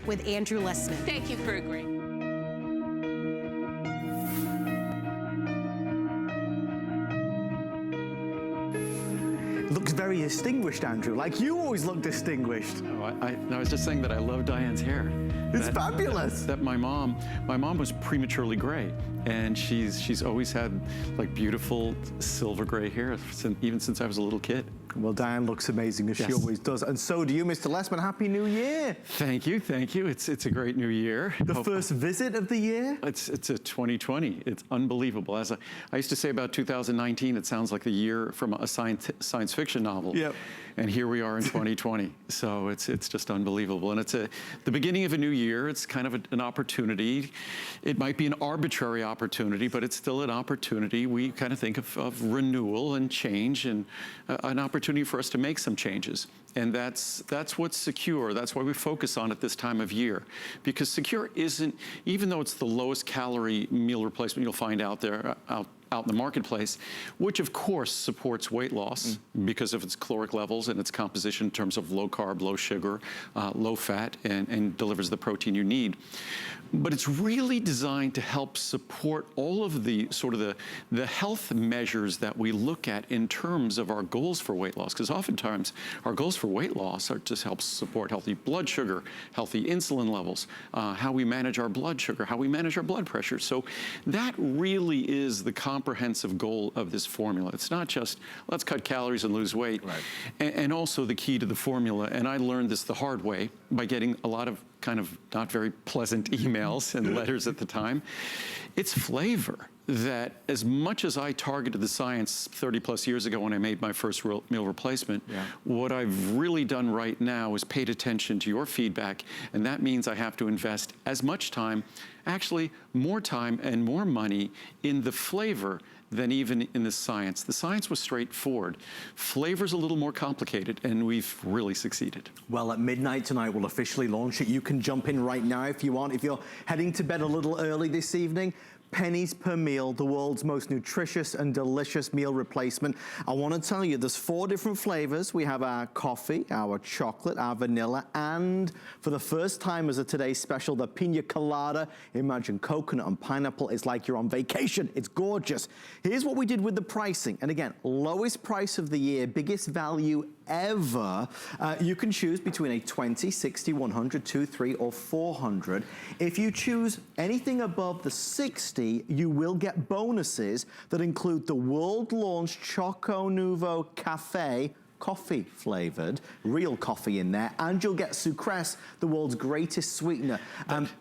with Andrew Lessman. Thank you for agreeing. Looks very distinguished, Andrew. Like you always look distinguished. Oh, I was just saying that I love Diane's hair. It's fabulous. That my mom was prematurely gray, and she's always had like beautiful silver gray hair even since I was a little kid. Well, Diane looks amazing, as she always does. And so do you, Mr. Lessman. Happy New Year. Thank you, thank you. It's a great new year. The first visit of the year? It's a 2020. It's unbelievable. As I used to say about 2019, it sounds like the year from a science fiction novel. Yep. And here we are in 2020. So it's just unbelievable. And it's the beginning of a new year. It's kind of an opportunity. It might be an arbitrary opportunity, but it's still an opportunity. We kind of think of renewal and change, and an opportunity for us to make some changes. And that's what's secure. That's why we focus on it this time of year. Because secure isn't, even though it's the lowest calorie meal replacement you'll find out there, out in the marketplace, which of course supports weight loss because of its caloric levels and its composition in terms of low carb, low sugar, low fat, and delivers the protein you need. But it's really designed to help support all of the sort of the health measures that we look at in terms of our goals for weight loss. Because oftentimes our goals for weight loss are just help support healthy blood sugar, healthy insulin levels, how we manage our blood sugar, how we manage our blood pressure. So that really is the comprehensive goal of this formula. It's not just let's cut calories and lose weight. Right. And also the key to the formula, and I learned this the hard way by getting a lot of kind of not very pleasant emails and letters at the time. It's flavor. That as much as I targeted the science 30 plus years ago when I made my first meal replacement, what I've really done right now is paid attention to your feedback, and that means I have to invest as much time, actually more time and more money in the flavor than even in the science. The science was straightforward. Flavor's a little more complicated, and we've really succeeded. Well, at midnight tonight, we'll officially launch it. You can jump in right now if you want. If you're heading to bed a little early this evening, pennies per meal, the world's most nutritious and delicious meal replacement. I want to tell you, there's 4 different flavors. We have our coffee, our chocolate, our vanilla, and for the first time as a today's special, the pina colada. Imagine coconut and pineapple. It's like you're on vacation. It's gorgeous. Here's what we did with the pricing. And again, lowest price of the year, biggest value ever. You can choose between a 20, 60, 100, 2, 3, or 400. If you choose anything above the 60, you will get bonuses that include the world-launched Choco Nouveau Cafe, coffee flavored, real coffee in there, and you'll get sucrose, the world's greatest sweetener.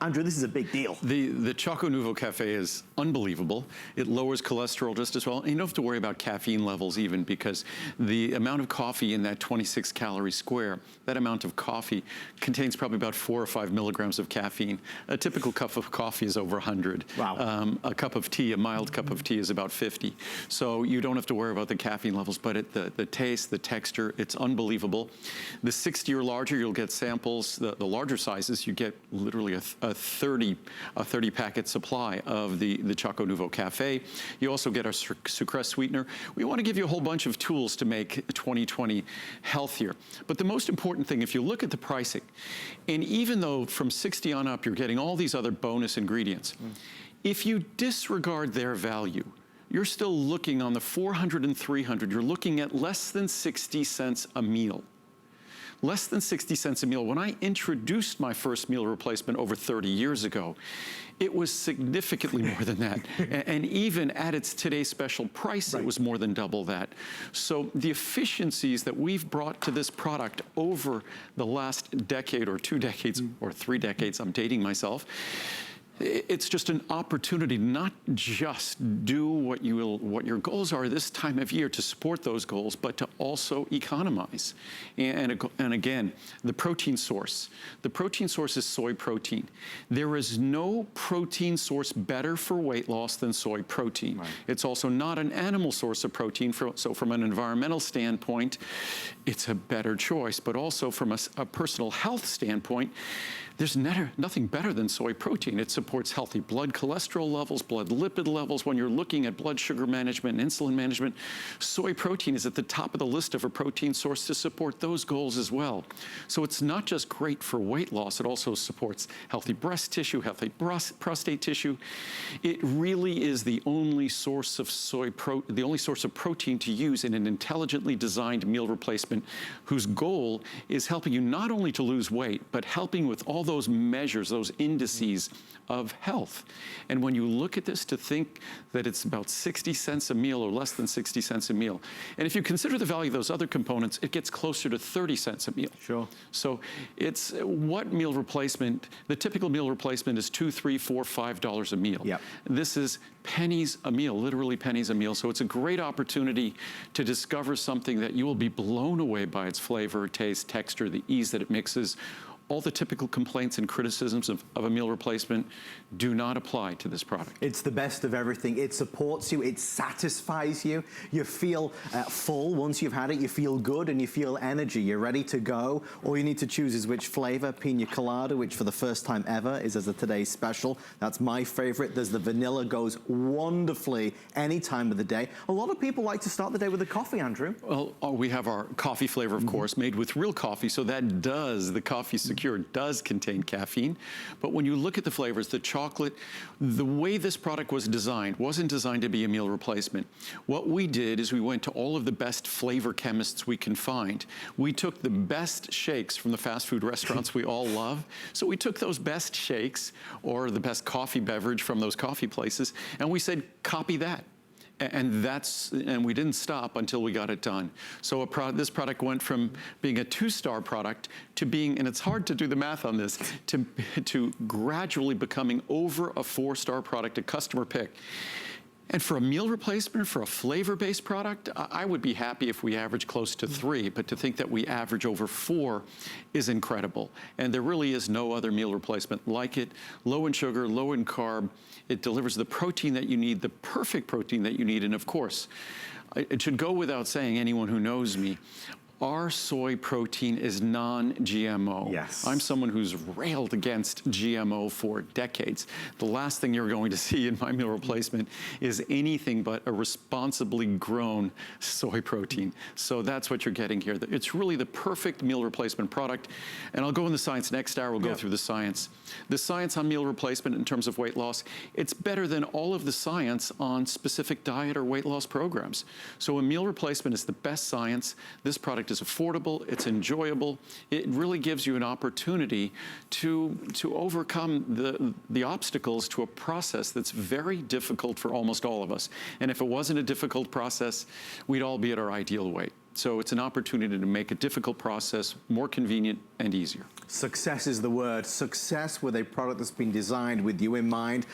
Andrew, this is a big deal. The Choco Nouveau Cafe is unbelievable. It lowers cholesterol just as well. And you don't have to worry about caffeine levels even, because the amount of coffee in that 26 calorie square, that amount of coffee contains probably about 4 or 5 milligrams of caffeine. A typical cup of coffee is over 100. Wow. A cup of tea, a mild cup of tea is about 50. So you don't have to worry about the caffeine levels, but the taste, the texture, it's unbelievable. The 60 or larger, you'll get samples. The larger sizes, you get literally a 30 packet supply of the Choco Nouveau Cafe. You also get our sucrose sweetener. We want to give you a whole bunch of tools to make 2020 healthier. But the most important thing, if you look at the pricing, and even though from 60 on up, you're getting all these other bonus ingredients, if you disregard their value, you're still looking on the 400 and 300, you're looking at less than 60 cents a meal. Less than 60 cents a meal. When I introduced my first meal replacement over 30 years ago, it was significantly more than that. And even at its today's special price, it was more than double that. So the efficiencies that we've brought to this product over the last decade or 2 decades or 3 decades, I'm dating myself, it's just an opportunity to not just do what your goals are this time of year to support those goals, but to also economize. And again, the protein source. The protein source is soy protein. There is no protein source better for weight loss than soy protein. Right. It's also not an animal source of protein, so from an environmental standpoint, it's a better choice. But also from a personal health standpoint, there's nothing better than soy protein. It supports supports healthy blood cholesterol levels, blood lipid levels. When you're looking at blood sugar management and insulin management, soy protein is at the top of the list of a protein source to support those goals as well. So it's not just great for weight loss, it also supports healthy breast tissue, healthy prostate tissue. It really is the only source of protein to use in an intelligently designed meal replacement whose goal is helping you not only to lose weight, but helping with all those measures, those indices of health. And when you look at this, to think that it's about 60 cents a meal or less than 60 cents a meal. And if you consider the value of those other components, it gets closer to 30 cents a meal. Sure. So it's what meal replacement, the typical meal replacement is $2, $3, $4, $5 a meal. Yep. This is pennies a meal, literally pennies a meal. So it's a great opportunity to discover something that you will be blown away by its flavor, taste, texture, the ease that it mixes. All the typical complaints and criticisms of a meal replacement do not apply to this product. It's the best of everything. It supports you, it satisfies you. You feel full once you've had it, you feel good and you feel energy. You're ready to go. All you need to choose is which flavor. Pina colada, which for the first time ever is as a today's special. That's my favorite. There's the vanilla, goes wonderfully any time of the day. A lot of people like to start the day with a coffee, Andrew. Well, we have our coffee flavor, of course, made with real coffee. So that does, the coffee secure does contain caffeine. But when you look at the flavors, the chocolate, the way this product was designed wasn't designed to be a meal replacement. What we did is we went to all of the best flavor chemists we can find. We took the best shakes from the fast food restaurants we all love. So we took those best shakes or the best coffee beverage from those coffee places, and we said, copy that. And we didn't stop until we got it done. So this product went from being a 2-star product to being, and it's hard to do the math on this, to gradually becoming over a 4-star product, a customer pick. And for a meal replacement, for a flavor-based product, I would be happy if we average close to 3, but to think that we average over 4 is incredible. And there really is no other meal replacement like it. Low in sugar, low in carb. It delivers the protein that you need, the perfect protein that you need. And of course, it should go without saying, anyone who knows me, our soy protein is non-GMO. Yes. I'm someone who's railed against GMO for decades. The last thing you're going to see in my meal replacement is anything but a responsibly grown soy protein. So that's what you're getting here. It's really the perfect meal replacement product. And I'll go in the science next hour. We'll go through the science. The science on meal replacement in terms of weight loss, it's better than all of the science on specific diet or weight loss programs. So a meal replacement is the best science. This product is affordable, it's enjoyable. It really gives you an opportunity to overcome the obstacles to a process that's very difficult for almost all of us. And if it wasn't a difficult process, we'd all be at our ideal weight. So it's an opportunity to make a difficult process more convenient and easier. Success is the word. Success with a product that's been designed with you in mind.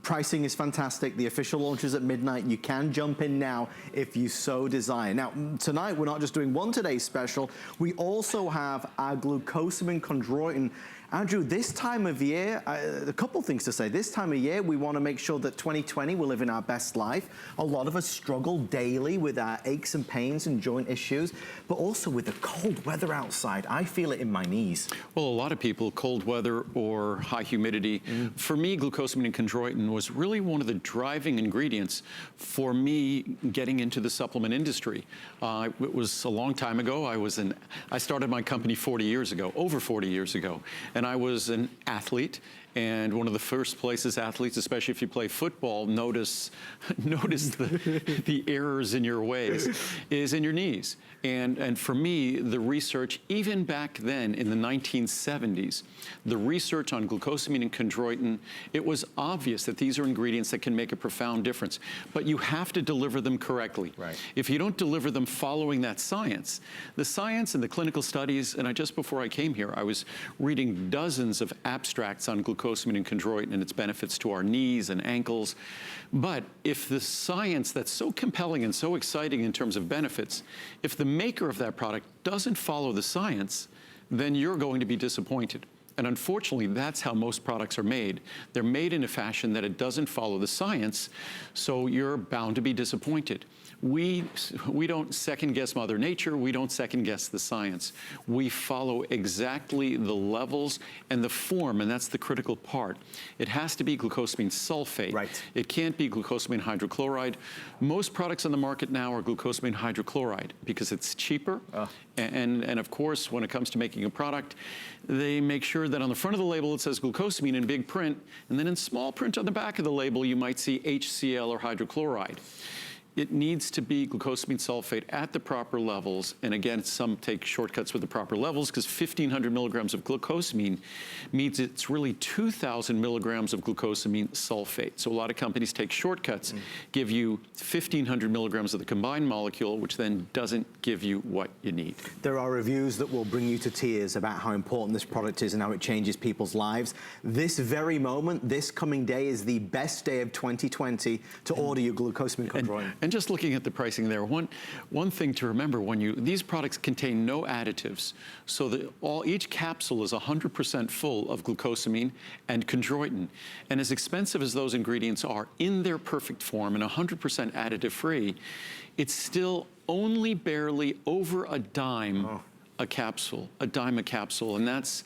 Pricing is fantastic. The official launch is at midnight. You can jump in now if you so desire. Now, tonight we're not just doing one today's special. We also have our glucosamine chondroitin. Andrew, this time of year, a couple things to say. This time of year, we want to make sure that 2020 we're living our best life. A lot of us struggle daily with our aches and pains and joint issues, but also with the cold weather outside. I feel it in my knees. Well, a lot of people, cold weather or high humidity. For me, glucosamine and chondroitin was really one of the driving ingredients for me getting into the supplement industry. It was a long time ago. I started my company 40 years ago, over 40 years ago. And I was an athlete, and one of the first places athletes, especially if you play football, notice the errors in your ways is in your knees. And for me, the research, even back then in the 1970s, the research on glucosamine and chondroitin, it was obvious that these are ingredients that can make a profound difference. But you have to deliver them correctly. Right. If you don't deliver them following that science, the science and the clinical studies, and just before I came here, I was reading dozens of abstracts on glucosamine and chondroitin and its benefits to our knees and ankles. But if the science that's so compelling and so exciting in terms of benefits, if the maker of that product doesn't follow the science, then you're going to be disappointed. And unfortunately, that's how most products are made. They're made in a fashion that it doesn't follow the science, so you're bound to be disappointed. we don't second guess Mother Nature. We don't second guess the science. We follow exactly the levels and the form, and that's the critical part. It has to be glucosamine sulfate. Right. It can't be glucosamine hydrochloride. Most products on the market now are glucosamine hydrochloride because it's cheaper. And of course, when it comes to making a product, they make sure that on the front of the label it says glucosamine in big print, and then in small print on the back of the label you might see HCl or hydrochloride. It needs to be glucosamine sulfate at the proper levels. And again, some take shortcuts with the proper levels because 1,500 milligrams of glucosamine means it's really 2,000 milligrams of glucosamine sulfate. So a lot of companies take shortcuts, give you 1,500 milligrams of the combined molecule, which then doesn't give you what you need. There are reviews that will bring you to tears about how important this product is and how it changes people's lives. This very moment, this coming day, is the best day of 2020 to order your glucosamine chondroitin. And just looking at the pricing there, one thing to remember these products contain no additives, so that each capsule is 100% full of glucosamine and chondroitin. And as expensive as those ingredients are in their perfect form and 100% additive free, it's still only barely over a dime a capsule, and that's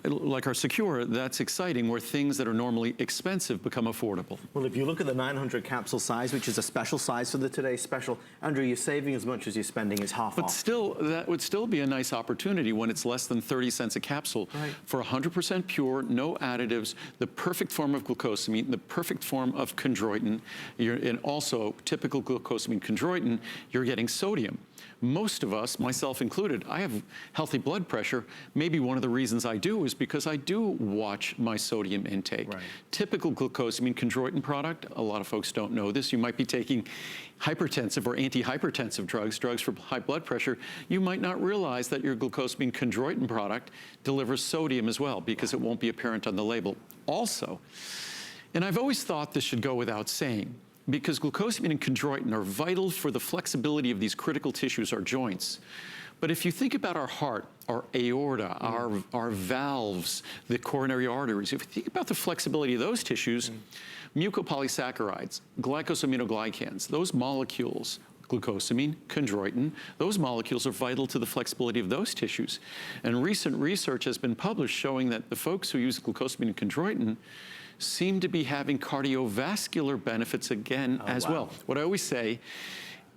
like our Secure, that's exciting, where things that are normally expensive become affordable. Well, if you look at the 900 capsule size, which is a special size for the today's special, Andrew, you're saving as much as you're spending. It's half off. But still, that would still be a nice opportunity when it's less than 30 cents a capsule. Right. For 100% pure, no additives, the perfect form of glucosamine, the perfect form of chondroitin, and also typical glucosamine chondroitin, you're getting sodium. Most of us, myself included, I have healthy blood pressure. Maybe one of the reasons I do is because I do watch my sodium intake. Right. Typical glucosamine chondroitin product, a lot of folks don't know this. You might be taking hypertensive or antihypertensive drugs for high blood pressure. You might not realize that your glucosamine chondroitin product delivers sodium as well because it won't be apparent on the label. Also, and I've always thought this should go without saying, because glucosamine and chondroitin are vital for the flexibility of these critical tissues, our joints. But if you think about our heart, our aorta, our valves, the coronary arteries, if you think about the flexibility of those tissues, mucopolysaccharides, glycosaminoglycans, those molecules, glucosamine, chondroitin, those molecules are vital to the flexibility of those tissues. And recent research has been published showing that the folks who use glucosamine and chondroitin seem to be having cardiovascular benefits again as well. What I always say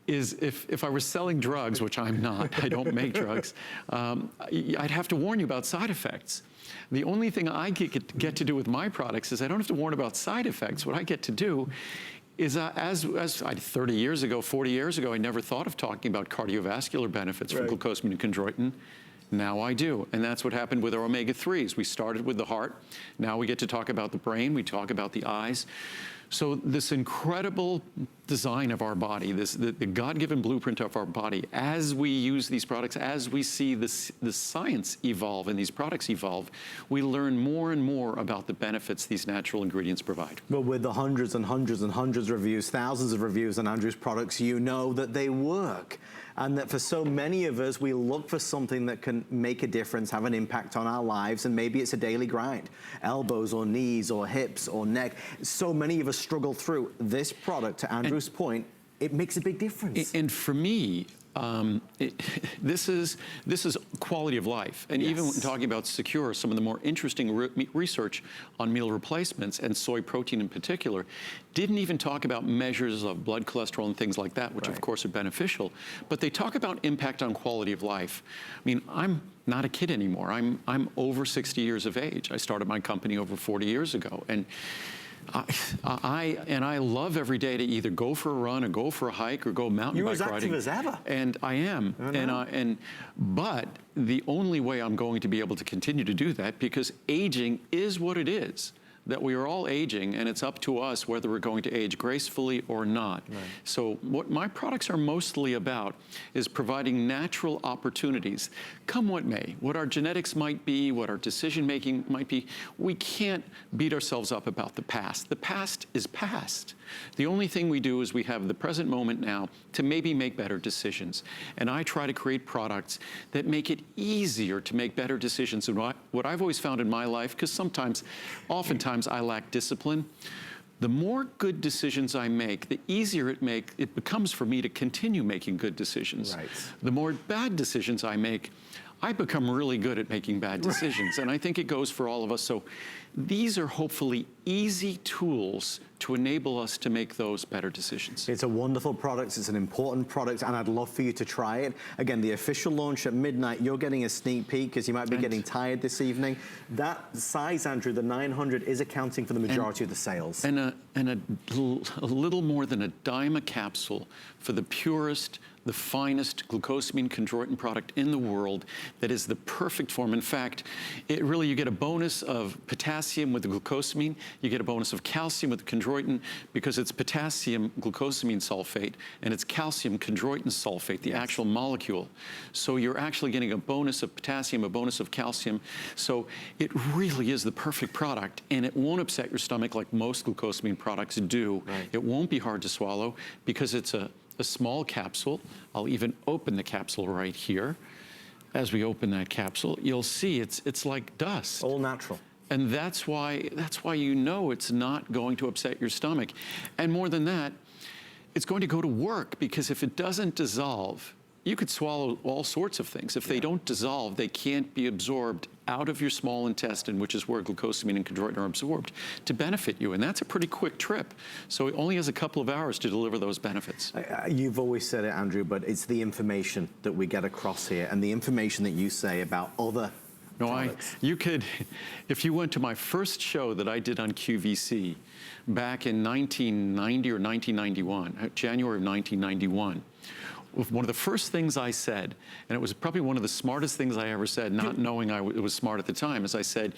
is if I was selling drugs, which I'm not, I don't make drugs, I'd have to warn you about side effects. The only thing I get to do with my products is I don't have to warn about side effects. What I get to do is as 30 years ago, 40 years ago, I never thought of talking about cardiovascular benefits from glucosamine and chondroitin. Now I do, and that's what happened with our omega-3s. We started with the heart. Now we get to talk about the brain. We talk about the eyes. So this incredible design of our body, the God-given blueprint of our body, as we use these products, as we see the science evolve and these products evolve, we learn more and more about the benefits these natural ingredients provide. Well, with the hundreds and hundreds and hundreds of reviews, thousands of reviews on Andrew's products, you know that they work. And that for so many of us, we look for something that can make a difference, have an impact on our lives, and maybe it's a daily grind. Elbows or knees or hips or neck. So many of us struggle through. This product, to Andrew's point, it makes a big difference. And for me, this is quality of life. And even when talking about Secure, some of the more interesting research on meal replacements and soy protein in particular didn't even talk about measures of blood cholesterol and things like that, which of course are beneficial, but they talk about impact on quality of life. I mean, I'm not a kid anymore. I'm over 60 years of age. I started my company over 40 years ago. And I love every day to either go for a run or go for a hike or go mountain bike riding. You're as active as ever. And I am. But the only way I'm going to be able to continue to do that, because aging is what it is, that we are all aging, and it's up to us whether we're going to age gracefully or not. Right. So what my products are mostly about is providing natural opportunities, come what may, what our genetics might be, what our decision-making might be. We can't beat ourselves up about the past. The past is past. The only thing we do is we have the present moment now to maybe make better decisions. And I try to create products that make it easier to make better decisions. And what I've always found in my life, because oftentimes I lack discipline, the more good decisions I make, the easier it becomes for me to continue making good decisions. Right. The more bad decisions I make, I become really good at making bad decisions. And I think it goes for all of us. So these are hopefully easy tools to enable us to make those better decisions. It's a wonderful product, it's an important product, and I'd love for you to try it. Again, the official launch at midnight, you're getting a sneak peek because you might be getting tired this evening. That size, Andrew, the 900, is accounting for the majority of the sales. And a little more than a dime a capsule for the purest, the finest glucosamine chondroitin product in the world that is the perfect form. In fact, you get a bonus of potassium with the glucosamine, you get a bonus of calcium with the chondroitin because it's potassium glucosamine sulfate and it's calcium chondroitin sulfate, the actual molecule. So you're actually getting a bonus of potassium, a bonus of calcium. So it really is the perfect product, and it won't upset your stomach like most glucosamine products do. Right. It won't be hard to swallow because it's a small capsule. I'll even open the capsule right here. As we open that capsule, you'll see it's like dust. All natural. And that's why you know it's not going to upset your stomach. And more than that, it's going to go to work, because if it doesn't dissolve, you could swallow all sorts of things. If they don't dissolve, they can't be absorbed out of your small intestine, which is where glucosamine and chondroitin are absorbed, to benefit you. And that's a pretty quick trip. So it only has a couple of hours to deliver those benefits. You've always said it, Andrew, but it's the information that we get across here and the information that you say about other products. You could, if you went to my first show that I did on QVC back in 1990 or 1991, January of 1991, one of the first things I said, and it was probably one of the smartest things I ever said, not knowing it was smart at the time, is I said,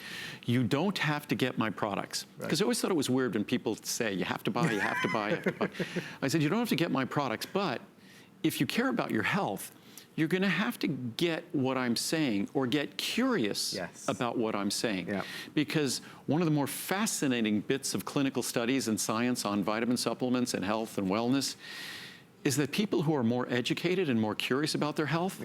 you don't have to get my products. Because I always thought it was weird when people say, you have to buy, you have to buy, you have to buy. I said, you don't have to get my products, but if you care about your health, you're going to have to get what I'm saying or get curious about what I'm saying. Yeah. Because one of the more fascinating bits of clinical studies and science on vitamin supplements and health and wellness is that people who are more educated and more curious about their health,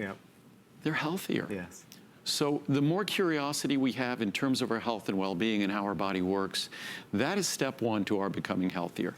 they're healthier. Yes. So the more curiosity we have in terms of our health and well-being and how our body works, that is step one to our becoming healthier.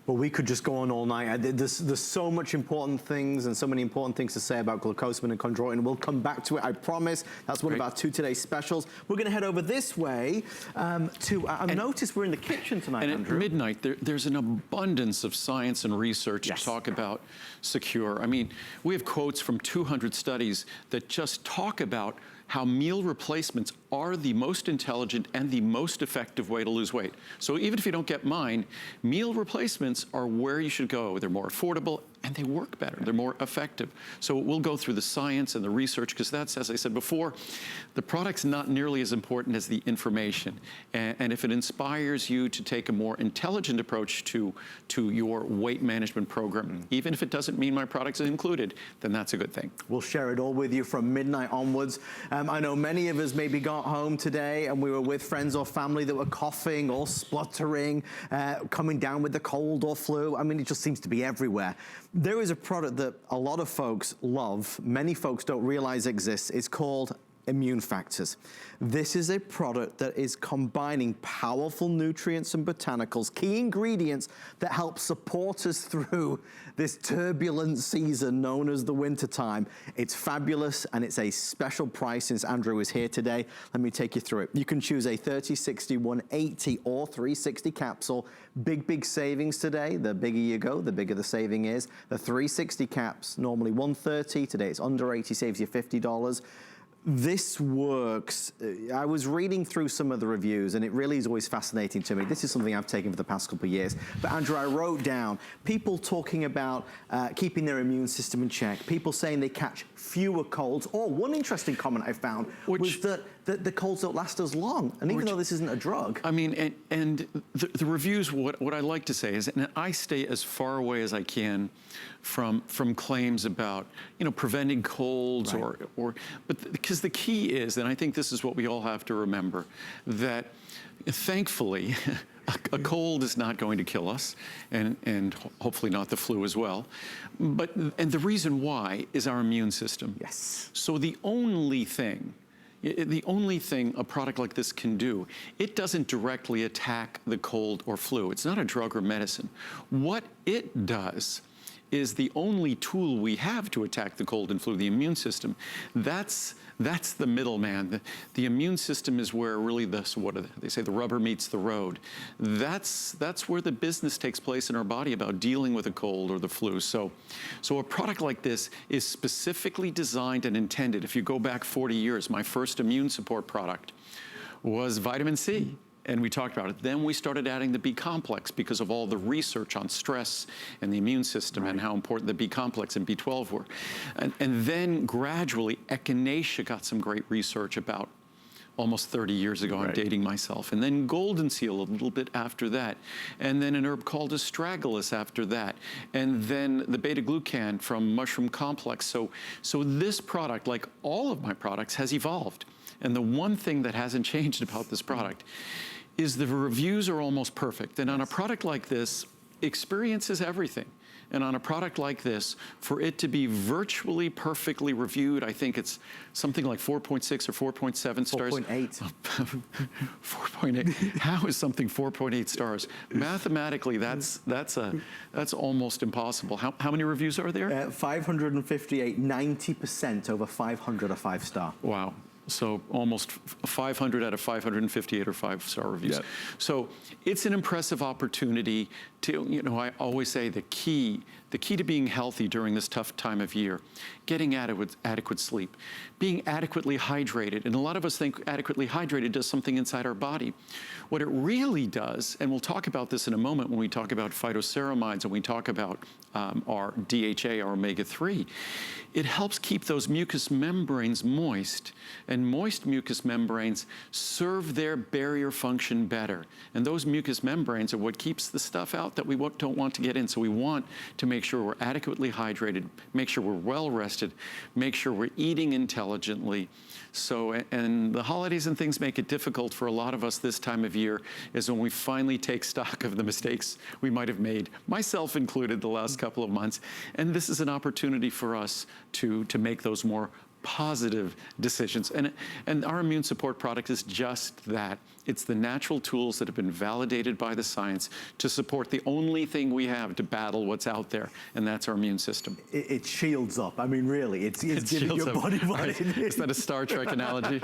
Well, we could just go on all night. There's so much important things and so many important things to say about glucosamine and chondroitin. We'll come back to it, I promise. That's one of our today's specials. We're going to head over this way I noticed we're in the kitchen tonight, and Andrew. At midnight, there's an abundance of science and research to talk about Secure. I mean, we have quotes from 200 studies that just talk about how meal replacements are the most intelligent and the most effective way to lose weight. So even if you don't get mine, meal replacements are where you should go. They're more affordable and they work better. They're more effective. So we'll go through the science and the research, because that's, as I said before, the product's not nearly as important as the information. And if it inspires you to take a more intelligent approach to your weight management program, even if it doesn't mean my products are included, then that's a good thing. We'll share it all with you from midnight onwards. I know many of us maybe got home today and we were with friends or family that were coughing or spluttering, coming down with the cold or flu. I mean, it just seems to be everywhere. There is a product that a lot of folks love, many folks don't realize exists. It's called Immune Factors. This is a product that is combining powerful nutrients and botanicals, key ingredients that help support us through this turbulent season known as the wintertime. It's fabulous and it's a special price since Andrew is here today. Let me take you through it. You can choose a 30, 60, 180 or 360 capsule. Big savings today. The bigger you go, the bigger the saving is. The 360 caps, normally $130. Today it's under 80, saves you $50. This works. I was reading through some of the reviews and it really is always fascinating to me. This is something I've taken for the past couple of years. But Andrew, I wrote down people talking about keeping their immune system in check, people saying they catch fewer colds. Or one interesting comment I found was that the colds don't last as long. And even though this isn't a drug. I mean, and the reviews, what I like to say is, and I stay as far away as I can from claims about, preventing colds but because the key is, and I think this is what we all have to remember, that thankfully, a cold is not going to kill us, and hopefully not the flu as well. And the reason why is our immune system. Yes. So the only thing The only thing a product like this can do, it doesn't directly attack the cold or flu. It's not a drug or medicine. What it does is the only tool we have to attack the cold and flu, the immune system. That's the middleman. The immune system is where really they say the rubber meets the road. That's where the business takes place in our body about dealing with a cold or the flu. So a product like this is specifically designed and intended. If you go back 40 years, my first immune support product was vitamin C. And we talked about it. Then we started adding the B complex because of all the research on stress and the immune system and how important the B complex and B12 were. And then gradually, echinacea got some great research about almost 30 years ago. I'm dating myself. And then golden seal a little bit after that. And then an herb called astragalus after that. And then the beta-glucan from mushroom complex. So this product, like all of my products, has evolved. And the one thing that hasn't changed about this product is the reviews are almost perfect. And on a product like this, experience is everything. And on a product like this, for it to be virtually perfectly reviewed, I think it's something like 4.6 or 4.7 stars. 4.8. 4.8. How is something 4.8 stars? Mathematically, that's almost impossible. How many reviews are there? 558, 90% over 500 are 5-star. Wow. So almost 500 out of 558 are 5-star reviews. Yep. So it's an impressive opportunity to, I always say the key to being healthy during this tough time of year, getting adequate sleep, being adequately hydrated. And a lot of us think adequately hydrated does something inside our body. What it really does, and we'll talk about this in a moment when we talk about phytoceramides and we talk about our DHA, our omega-3, it helps keep those mucous membranes moist. And moist mucous membranes serve their barrier function better. And those mucous membranes are what keeps the stuff out that we don't want to get in. So we want to make sure we're adequately hydrated, make sure we're well rested, make sure we're eating intelligently. So, and the holidays and things make it difficult for a lot of us this time of year is when we finally take stock of the mistakes we might have made, myself included, the last couple of months. And this is an opportunity for us to make those more positive decisions. And our immune support product is just that. It's the natural tools that have been validated by the science to support the only thing we have to battle what's out there, and that's our immune system. It shields up. I mean, really, it's giving your body what it is. Is that a Star Trek analogy?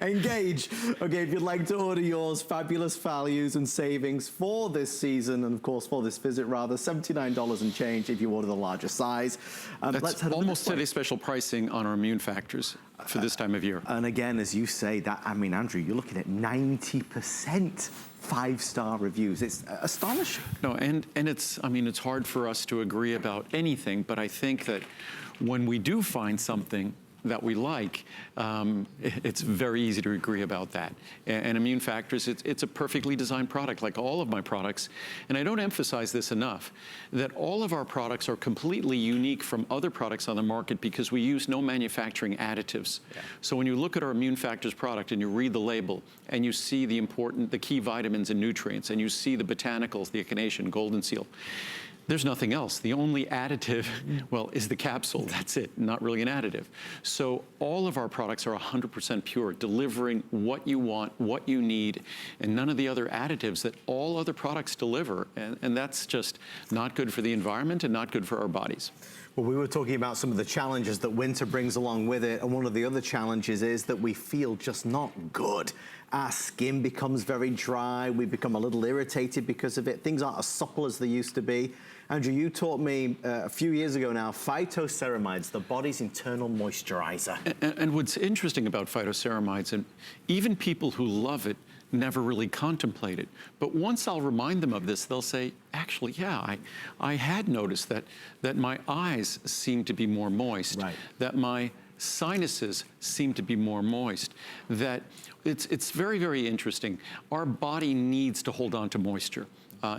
Engage. Okay, if you'd like to order yours, fabulous values and savings for this season, and of course for this visit rather, $79 and change if you order the larger size. That's almost today's special pricing on our immune factors for this time of year. And again, as you say, that, I mean, Andrew, you're looking at 90% 5-star reviews. It's astonishing. No, and it's, I mean, it's hard for us to agree about anything, but I think that when we do find something that we like, it's very easy to agree about that. And Immune Factors, it's a perfectly designed product, like all of my products. And I don't emphasize this enough, that all of our products are completely unique from other products on the market because we use no manufacturing additives. Yeah. So when you look at our Immune Factors product and you read the label and you see the key vitamins and nutrients, and you see the botanicals, the echinacea, golden seal, there's nothing else. The only additive, well, is the capsule. That's it, not really an additive. So all of our products are 100% pure, delivering what you want, what you need, and none of the other additives that all other products deliver. And that's just not good for the environment and not good for our bodies. Well, we were talking about some of the challenges that winter brings along with it, and one of the other challenges is that we feel just not good. Our skin becomes very dry, we become a little irritated because of it. Things aren't as supple as they used to be. Andrew, you taught me a few years ago now, phytoceramides, the body's internal moisturizer. And what's interesting about phytoceramides, and even people who love it never really contemplate it, but once I'll remind them of this, they'll say, actually, yeah, I had noticed that my eyes seem to be more moist, right, that my sinuses seem to be more moist, that it's very, very interesting. Our body needs to hold on to moisture.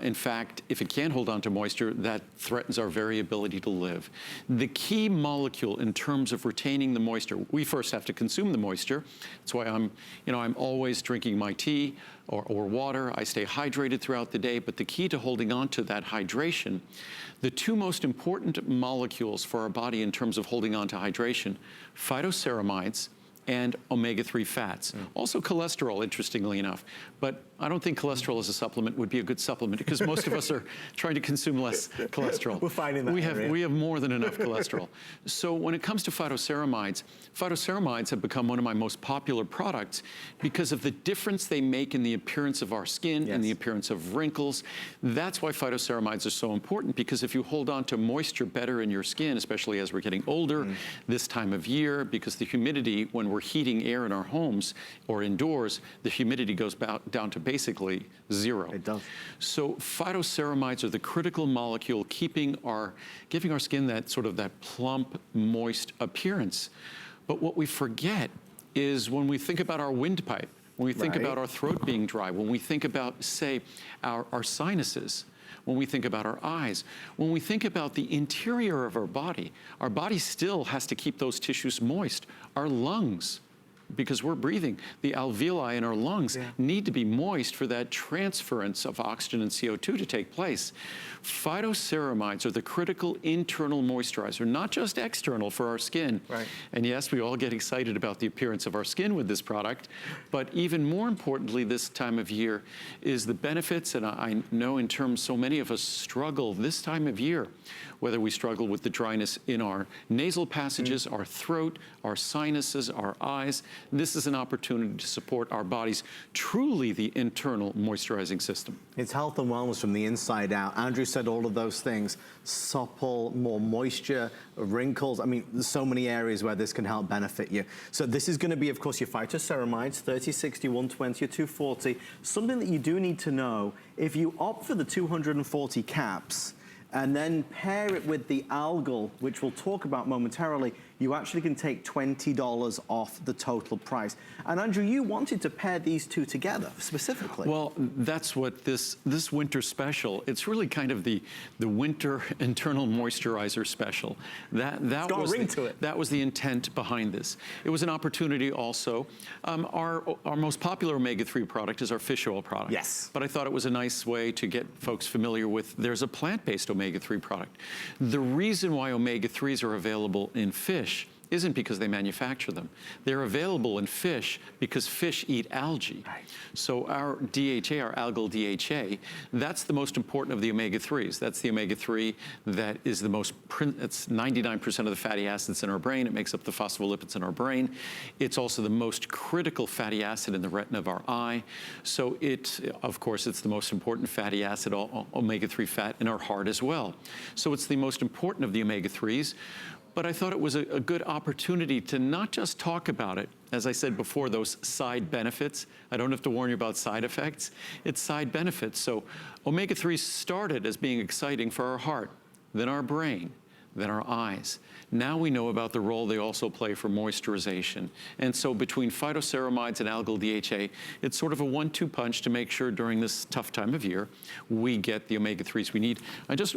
In fact, if it can't hold on to moisture, that threatens our very ability to live. The key molecule in terms of retaining the moisture, we first have to consume the moisture. That's why I'm always drinking my tea or water. I stay hydrated throughout the day, but the key to holding on to that hydration, the two most important molecules for our body in terms of holding on to hydration, phytoceramides and omega-3 fats. Also cholesterol, interestingly enough. But I don't think cholesterol as a supplement would be a good supplement because most of us are trying to consume less cholesterol. We're finding that we have more than enough cholesterol. So when it comes to phytoceramides, phytoceramides have become one of my most popular products because of the difference they make in the appearance of our skin and the appearance of wrinkles. That's why phytoceramides are so important, because if you hold on to moisture better in your skin, especially as we're getting older, this time of year, because the humidity, when we're heating air in our homes or indoors, the humidity goes down to basically zero. It does. So phytoceramides are the critical molecule giving our skin that sort of that plump, moist appearance. But what we forget is when we think about our windpipe, when we think about our throat being dry, when we think about, say, our sinuses, when we think about our eyes, when we think about the interior of our body still has to keep those tissues moist. Our lungs, because we're breathing, the alveoli in our lungs need to be moist for that transference of oxygen and CO2 to take place. Phytoceramides are the critical internal moisturizer, not just external for our skin. And yes, we all get excited about the appearance of our skin with this product, but even more importantly this time of year is the benefits, and I know in terms so many of us struggle this time of year, whether we struggle with the dryness in our nasal passages, our throat, our sinuses, our eyes. This is an opportunity to support our body's truly the internal moisturizing system. It's health and wellness from the inside out. Andrew said all of those things. Supple, more moisture, wrinkles. I mean, there's so many areas where this can help benefit you. So this is going to be, of course, your phytoceramides, 30, 60, 120, or 240. Something that you do need to know, if you opt for the 240 caps, and then pair it with the algal, which we'll talk about momentarily, you actually can take $20 off the total price. And Andrew, you wanted to pair these two together specifically. Well, that's what this winter special, it's really kind of the winter internal moisturizer special. That was the intent behind this. It was an opportunity also. Our most popular omega-3 product is our fish oil product. Yes. But I thought it was a nice way to get folks familiar with, there's a plant-based omega-3 product. The reason why omega-3s are available in fish isn't because they manufacture them. They're available in fish because fish eat algae. So our DHA, our algal DHA, that's the most important of the omega-3s. That's the omega-3 that is the most, it's 99% of the fatty acids in our brain. It makes up the phospholipids in our brain. It's also the most critical fatty acid in the retina of our eye. So of course, it's the most important fatty acid, omega-3 fat in our heart as well. So it's the most important of the omega-3s. But I thought it was a good opportunity to not just talk about it, as I said before, those side benefits. I don't have to warn you about side effects. It's side benefits. So omega-3 started as being exciting for our heart, then our brain, then our eyes. Now we know about the role they also play for moisturization. And so between phytoceramides and algal DHA, it's sort of a 1-2 punch to make sure during this tough time of year, we get the omega-3s we need.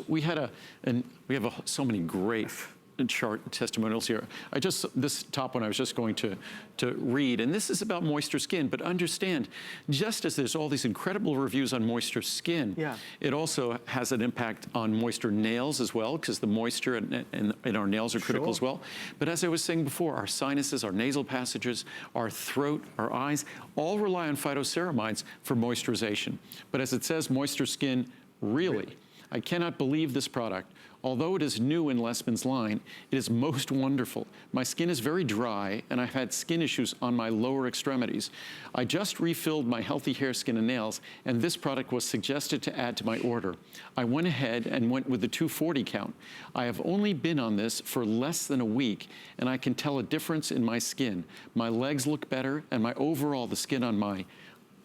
We have so many great chart testimonials here. This top one I was just going to read, and this is about moisture skin, but understand, just as there's all these incredible reviews on moisture skin, it also has an impact on moisture nails as well, because the moisture in our nails are critical as well. But as I was saying before, our sinuses, our nasal passages, our throat, our eyes, all rely on phytoceramides for moisturization. But as it says, moisture skin, really, I cannot believe this product. Although it is new in Lessman's line, it is most wonderful. My skin is very dry, and I've had skin issues on my lower extremities. I just refilled my healthy hair, skin, and nails, and this product was suggested to add to my order. I went ahead and went with the 240 count. I have only been on this for less than a week, and I can tell a difference in my skin. My legs look better, and the skin on my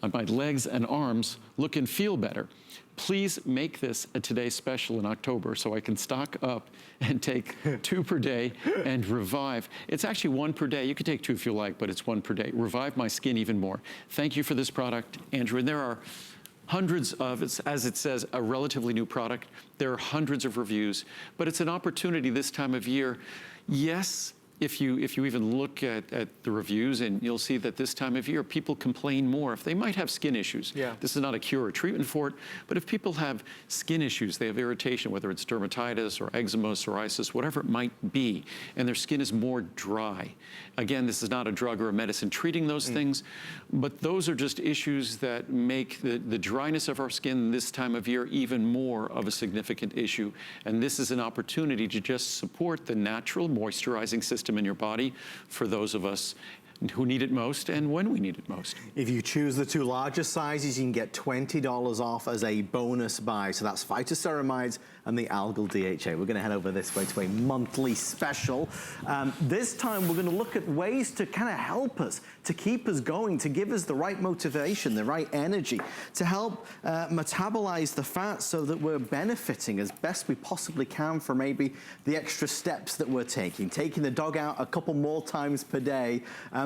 legs and arms look and feel better. Please make this a Today Special in October so I can stock up and take 2 per day and revive. It's actually 1 per day. You could take 2 if you like, but it's 1 per day. Revive my skin even more. Thank you for this product, Andrew. And there are hundreds of, as it says, a relatively new product. There are hundreds of reviews, but it's an opportunity this time of year. Yes, if you even look at the reviews, and you'll see that this time of year, people complain more if they might have skin issues. Yeah. This is not a cure or treatment for it, but if people have skin issues, they have irritation, whether it's dermatitis or eczema, psoriasis, whatever it might be, and their skin is more dry. Again, this is not a drug or a medicine treating those things, but those are just issues that make the dryness of our skin this time of year even more of a significant issue. And this is an opportunity to just support the natural moisturizing system in your body for those of us who need it most and when we need it most. If you choose the 2 largest sizes, you can get $20 off as a bonus buy. So that's phytoceramides and the algal DHA. We're going to head over this way to a monthly special. This time we're going to look at ways to kind of help us, to keep us going, to give us the right motivation, the right energy, to help metabolize the fat so that we're benefiting as best we possibly can for maybe the extra steps that we're taking the dog out a couple more times per day.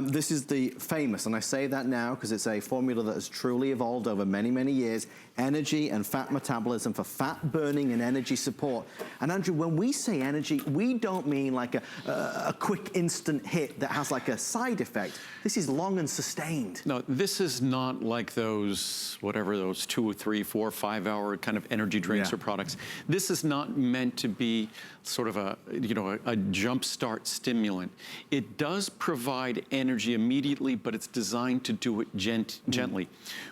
This is the famous, and I say that now because it's a formula that has truly evolved over many, many years, energy and fat metabolism for fat burning and energy support. And Andrew, when we say energy, we don't mean like a quick instant hit that has like a side effect. This is long and sustained. No, this is not like those, whatever those 2 or 3, 4, 5 hour kind of energy drinks or products. This is not meant to be sort of a, you know, a jump start stimulant. It does provide energy immediately, but it's designed to do it gently.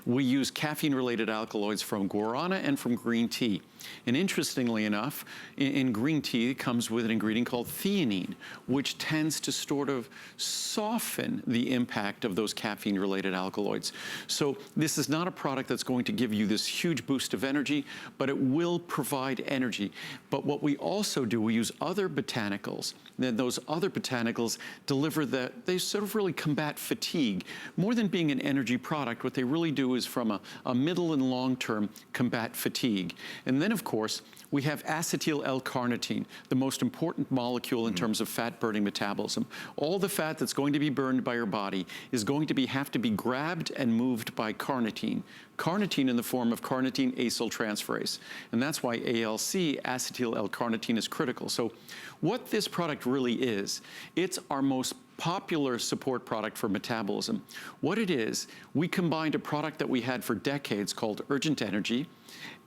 We use caffeine-related alkaloids from guarana and from green tea. And interestingly enough, in green tea, it comes with an ingredient called theanine, which tends to sort of soften the impact of those caffeine-related alkaloids. So this is not a product that's going to give you this huge boost of energy, but it will provide energy. But what we also do, we use other botanicals. Then those other botanicals deliver they sort of really combat fatigue. More than being an energy product, what they really do is from a middle and long term combat fatigue. And then of course, we have acetyl L-carnitine, the most important molecule in terms of fat burning metabolism. All the fat that's going to be burned by your body is going to have to be grabbed and moved by carnitine. Carnitine in the form of carnitine acyltransferase. And that's why ALC, acetyl L-carnitine, is critical. So what this product really is, it's our most popular support product for metabolism. What it is, we combined a product that we had for decades called Urgent Energy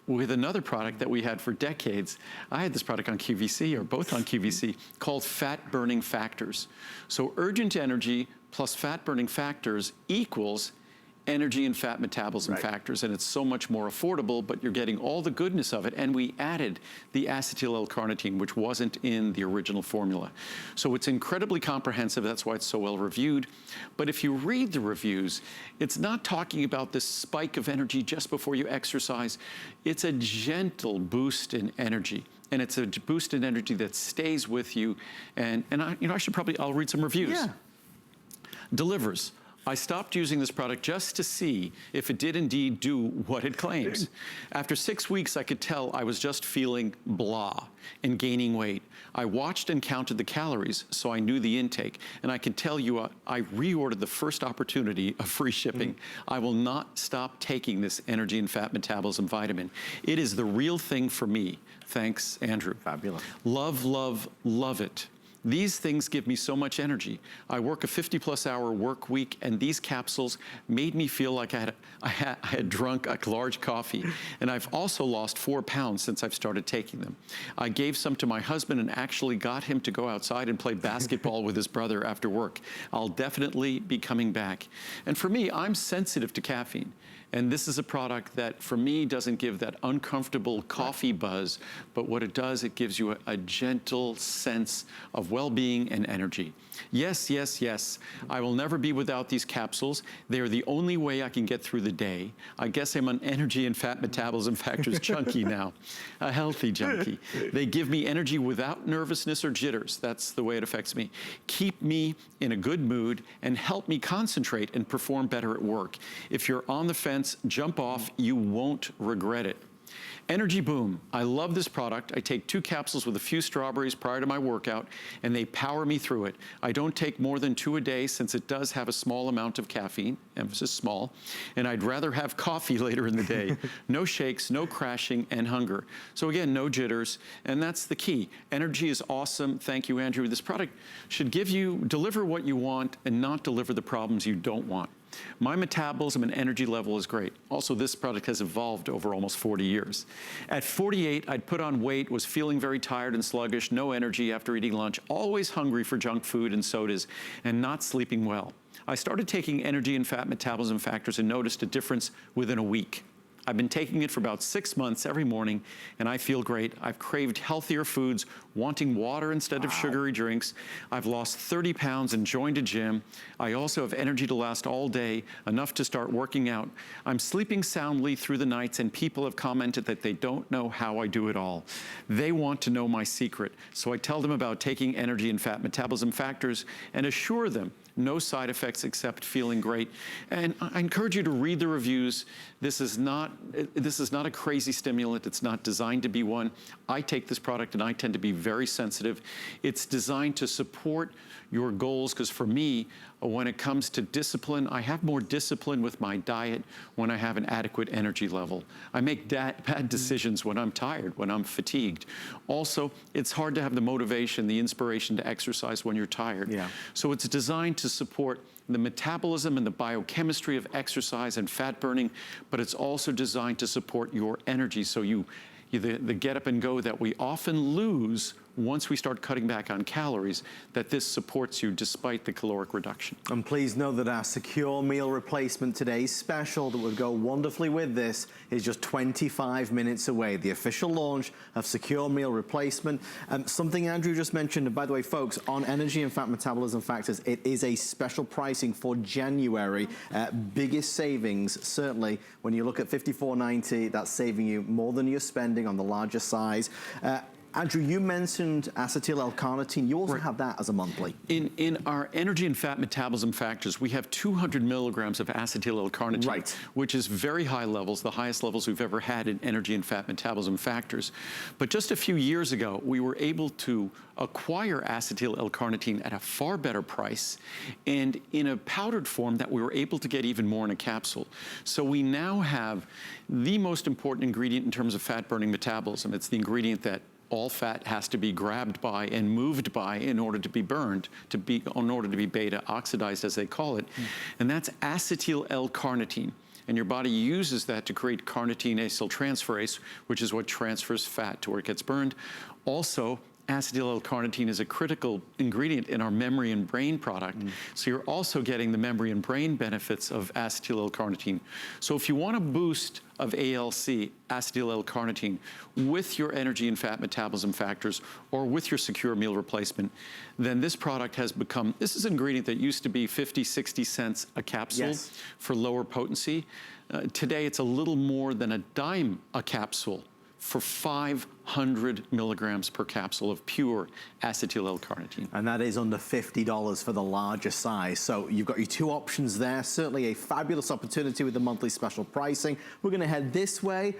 with another product that we had for decades. I had this product on QVC, or both on QVC, called Fat Burning Factors. So Urgent Energy plus Fat Burning Factors equals energy and fat metabolism factors, and it's so much more affordable, but you're getting all the goodness of it. And we added the acetyl L-carnitine, which wasn't in the original formula. So it's incredibly comprehensive. That's why it's so well reviewed. But if you read the reviews, it's not talking about this spike of energy just before you exercise. It's a gentle boost in energy. And it's a boost in energy that stays with you. And I'll read some reviews. Yeah. Delivers. I stopped using this product just to see if it did indeed do what it claims. After 6 weeks, I could tell I was just feeling blah and gaining weight. I watched and counted the calories, so I knew the intake. And I can tell you, I reordered the first opportunity of free shipping. I will not stop taking this energy and fat metabolism vitamin. It is the real thing for me. Thanks, Andrew. Fabulous. Love, love, love it. These things give me so much energy. I work a 50-plus hour work week, and these capsules made me feel like I had drunk a large coffee. And I've also lost 4 pounds since I've started taking them. I gave some to my husband and actually got him to go outside and play basketball with his brother after work. I'll definitely be coming back. And for me, I'm sensitive to caffeine. And this is a product that, for me, doesn't give that uncomfortable coffee buzz, but what it does, it gives you a gentle sense of well-being and energy. Yes, yes, yes, I will never be without these capsules. They are the only way I can get through the day. I guess I'm an energy and fat metabolism factors junkie now, a healthy junkie. They give me energy without nervousness or jitters. That's the way it affects me. Keep me in a good mood and help me concentrate and perform better at work. If you're on the fence, jump off, you won't regret it. Energy Boom. I love this product. I take 2 capsules with a few strawberries prior to my workout, and they power me through it. I don't take more than 2 a day since it does have a small amount of caffeine, emphasis small, and I'd rather have coffee later in the day. No shakes, no crashing, and hunger. So again, no jitters, and that's the key. Energy is awesome. Thank you, Andrew. This product should deliver what you want and not deliver the problems you don't want. My metabolism and energy level is great. Also, this product has evolved over almost 40 years. At 48, I'd put on weight, was feeling very tired and sluggish, no energy after eating lunch, always hungry for junk food and sodas, and not sleeping well. I started taking energy and fat metabolism factors and noticed a difference within a week. I've been taking it for about 6 months every morning, and I feel great. I've craved healthier foods, wanting water instead of sugary drinks. I've lost 30 pounds and joined a gym. I also have energy to last all day, enough to start working out. I'm sleeping soundly through the nights, and people have commented that they don't know how I do it all. They want to know my secret, so I tell them about taking energy and fat metabolism factors and assure them no side effects except feeling great. And I encourage you to read the reviews. This is not a crazy stimulant. It's not designed to be one. I take this product and I tend to be very sensitive. It's designed to support your goals, because for me, when it comes to discipline, I have more discipline with my diet when I have an adequate energy level. I make bad decisions when I'm tired, when I'm fatigued. Also, it's hard to have the motivation, the inspiration to exercise when you're tired. Yeah. So it's designed to support the metabolism and the biochemistry of exercise and fat burning, but it's also designed to support your energy, so the get up and go that we often lose once we start cutting back on calories, that this supports you despite the caloric reduction. And please know that our secure meal replacement today's special that would go wonderfully with this is just 25 minutes away. The official launch of secure meal replacement. Something Andrew just mentioned, and by the way, folks, on energy and fat metabolism factors, it is a special pricing for January. Biggest savings, certainly, when you look at $54.90, that's saving you more than you're spending on the larger size. Andrew, you mentioned acetyl L-carnitine. You also have that as a monthly. In our energy and fat metabolism factors, we have 200 milligrams of acetyl L-carnitine, which is very high levels, the highest levels we've ever had in energy and fat metabolism factors. But just a few years ago, we were able to acquire acetyl L-carnitine at a far better price and in a powdered form that we were able to get even more in a capsule. So we now have the most important ingredient in terms of fat-burning metabolism. It's the ingredient that all fat has to be grabbed by and moved by in order to be burned, in order to be beta oxidized, as they call it. And that's acetyl L-carnitine. And your body uses that to create carnitine acyltransferase, which is what transfers fat to where it gets burned. Also, acetyl L-carnitine is a critical ingredient in our memory and brain product. So you're also getting the memory and brain benefits of acetyl L-carnitine. So if you want a boost of ALC, acetyl L-carnitine, with your energy and fat metabolism factors or with your secure meal replacement, then this product has become, this is an ingredient that used to be 50, 60 cents a capsule for lower potency. Today it's a little more than a dime a capsule for 500 milligrams per capsule of pure acetyl L-carnitine. And that is under $50 for the larger size. So you've got your 2 options there. Certainly a fabulous opportunity with the monthly special pricing. We're gonna head this way.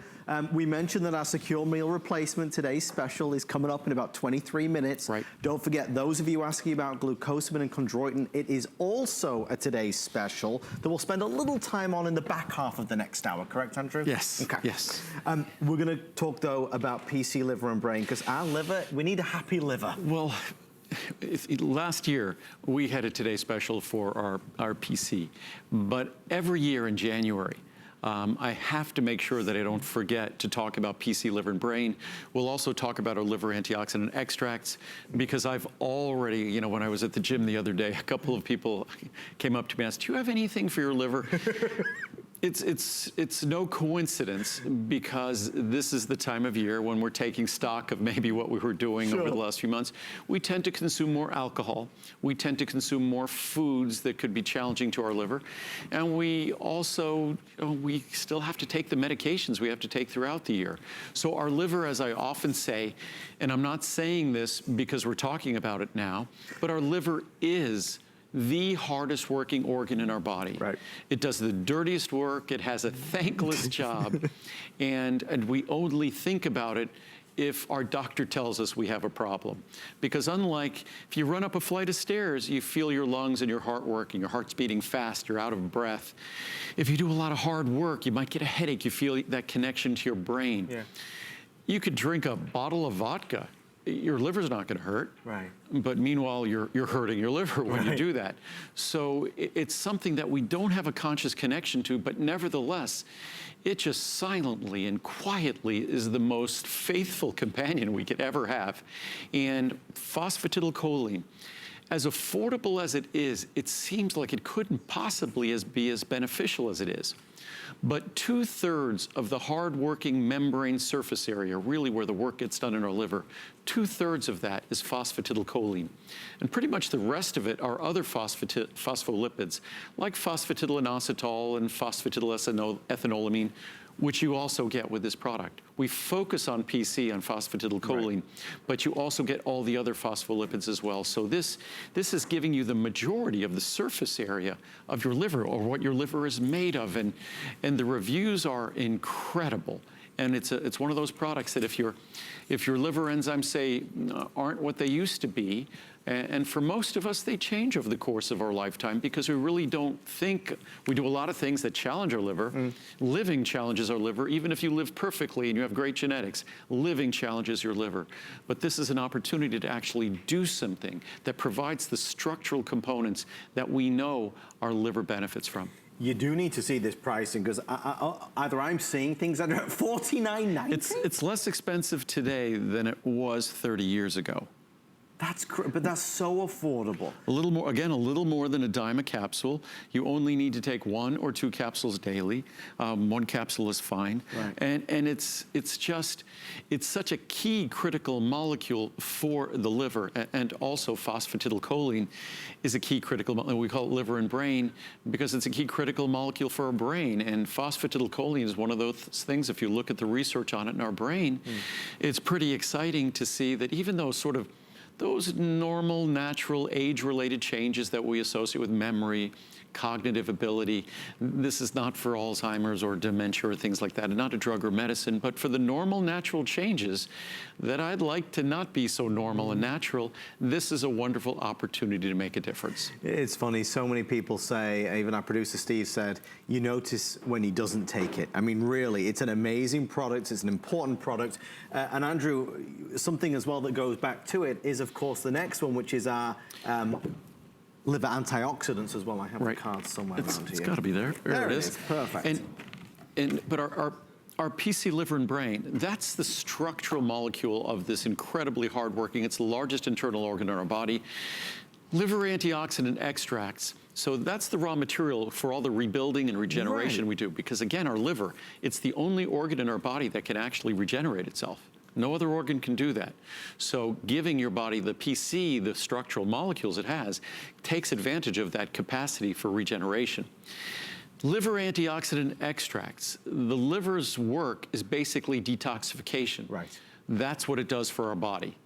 We mentioned that our secure meal replacement today's special is coming up in about 23 minutes. Don't forget, those of you asking about glucosamine and chondroitin, it is also a today's special that we'll spend a little time on in the back half of the next hour, correct, Andrew? Yes, okay. Yes. We're gonna talk though about PC liver and brain, because our liver, we need a happy liver. Well, last year, we had a Today Special for our PC, but every year in January, I have to make sure that I don't forget to talk about PC liver and brain. We'll also talk about our liver antioxidant extracts, because I've already, you know, when I was at the gym the other day, a couple of people came up to me and asked, do you have anything for your liver? It's no coincidence, because this is the time of year when we're taking stock of maybe what we were doing over the last few months. We tend to consume more alcohol. We tend to consume more foods that could be challenging to our liver. And we also, we still have to take the medications we have to take throughout the year. So our liver, as I often say, and I'm not saying this because we're talking about it now, but our liver is the hardest working organ in our body. Right. It does the dirtiest work. It has a thankless job. And we only think about it if our doctor tells us we have a problem. Because unlike if you run up a flight of stairs, you feel your lungs and your heart working, your heart's beating fast, you're out of breath. If you do a lot of hard work, you might get a headache, you feel that connection to your brain. Yeah. You could drink a bottle of vodka, your liver's not gonna hurt. Right. But meanwhile, you're hurting your liver when you do that. So it's something that we don't have a conscious connection to, but nevertheless, it just silently and quietly is the most faithful companion we could ever have. And phosphatidylcholine, as affordable as it is, it seems like it couldn't possibly be as beneficial as it is. But 2/3 of the hard-working membrane surface area, really where the work gets done in our liver, 2/3 of that is phosphatidylcholine. And pretty much the rest of it are other phospholipids, like phosphatidylinositol and phosphatidylethanolamine, which you also get with this product. We focus on PC, on phosphatidylcholine, but you also get all the other phospholipids as well. So this is giving you the majority of the surface area of your liver, or what your liver is made of, and the reviews are incredible. And it's one of those products that if your liver enzymes, say, aren't what they used to be, and for most of us, they change over the course of our lifetime because we really don't think, we do a lot of things that challenge our liver. Living challenges our liver. Even if you live perfectly and you have great genetics, living challenges your liver. But this is an opportunity to actually do something that provides the structural components that we know our liver benefits from. You do need to see this pricing, because either I'm seeing things that are at $49.90. It's less expensive today than it was 30 years ago. But that's so affordable. A little more, again, a little more than a dime a capsule. You only need to take 1 or 2 capsules daily. 1 capsule is fine. Right. And it's such a key critical molecule for the liver, and also phosphatidylcholine is a key critical molecule. We call it liver and brain because it's a key critical molecule for our brain. And phosphatidylcholine is one of those things, if you look at the research on it in our brain, it's pretty exciting to see that even though sort of those normal, natural, age-related changes that we associate with memory, cognitive ability, this is not for Alzheimer's or dementia or things like that, and not a drug or medicine, but for the normal, natural changes that I'd like to not be so normal and natural, this is a wonderful opportunity to make a difference. It's funny, so many people say, even our producer Steve said, you notice when he doesn't take it. I mean, really, it's an amazing product, it's an important product. And Andrew, something as well that goes back to it is, of course, the next one, which is our liver antioxidants as well. I have a card somewhere around here. It's got to be there. There it is. Perfect. But our PC liver and brain, that's the structural molecule of this incredibly hardworking, it's the largest internal organ in our body. Liver antioxidant extracts. So that's the raw material for all the rebuilding and regeneration we do. Because again, our liver, it's the only organ in our body that can actually regenerate itself. No other organ can do that. So giving your body the PC, the structural molecules it has, takes advantage of that capacity for regeneration. Liver antioxidant extracts. The liver's work is basically detoxification. Right. That's what it does for our body.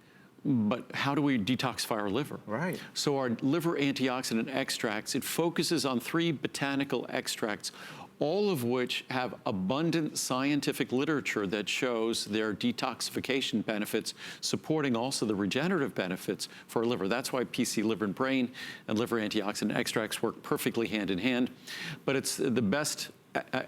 But how do we detoxify our liver? Right. So our liver antioxidant extracts, it focuses on 3 botanical extracts, all of which have abundant scientific literature that shows their detoxification benefits, supporting also the regenerative benefits for our liver. That's why PC liver and brain and liver antioxidant extracts work perfectly hand in hand. But it's the best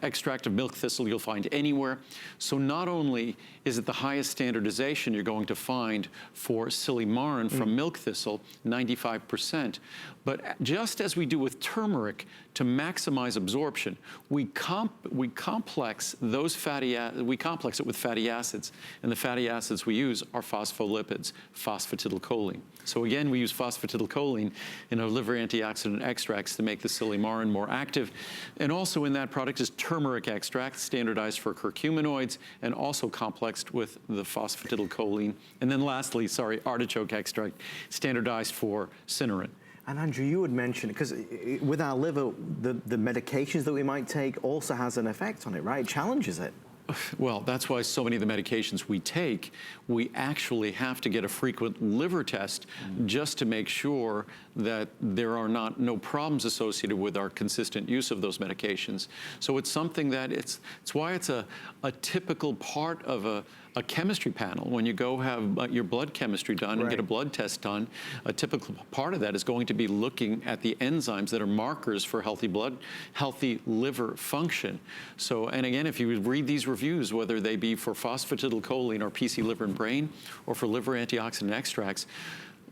extract of milk thistle you'll find anywhere. So not only is it the highest standardization you're going to find for silymarin from milk thistle, 95%, but just as we do with turmeric to maximize absorption, we complex it with fatty acids, and the fatty acids we use are phospholipids, phosphatidylcholine. So again, we use phosphatidylcholine in our liver antioxidant extracts to make the silymarin more active. And also in that product is turmeric extract, standardized for curcuminoids, and also complexed with the phosphatidylcholine. And then lastly, artichoke extract, standardized for cynurin. And Andrew, you would mention, because with our liver, the medications that we might take also has an effect on it, right? It challenges it. Well, that's why so many of the medications we take, we actually have to get a frequent liver test just to make sure that there are no problems associated with our consistent use of those medications. So it's something that it's why it's a typical part of a chemistry panel. When you go have your blood chemistry done and get a blood test done, a typical part of that is going to be looking at the enzymes that are markers for healthy blood, healthy liver function. So, and again, if you read these reviews, whether they be for phosphatidylcholine or PC liver and brain, or for liver antioxidant extracts,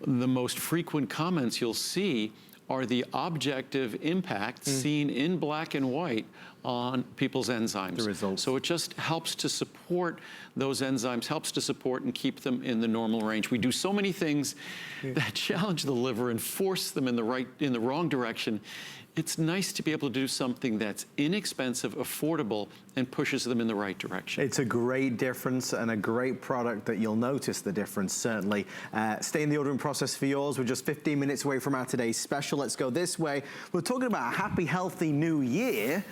the most frequent comments you'll see are the objective impact seen in black and white on people's enzymes. The results. So it just helps to support those enzymes, helps to support and keep them in the normal range. We do so many things that challenge the liver and force them in the wrong direction. It's nice to be able to do something that's inexpensive, affordable, and pushes them in the right direction. It's a great difference and a great product that you'll notice the difference, certainly. Stay in the ordering process for yours. We're just 15 minutes away from our today's special. Let's go this way. We're talking about a happy, healthy new year.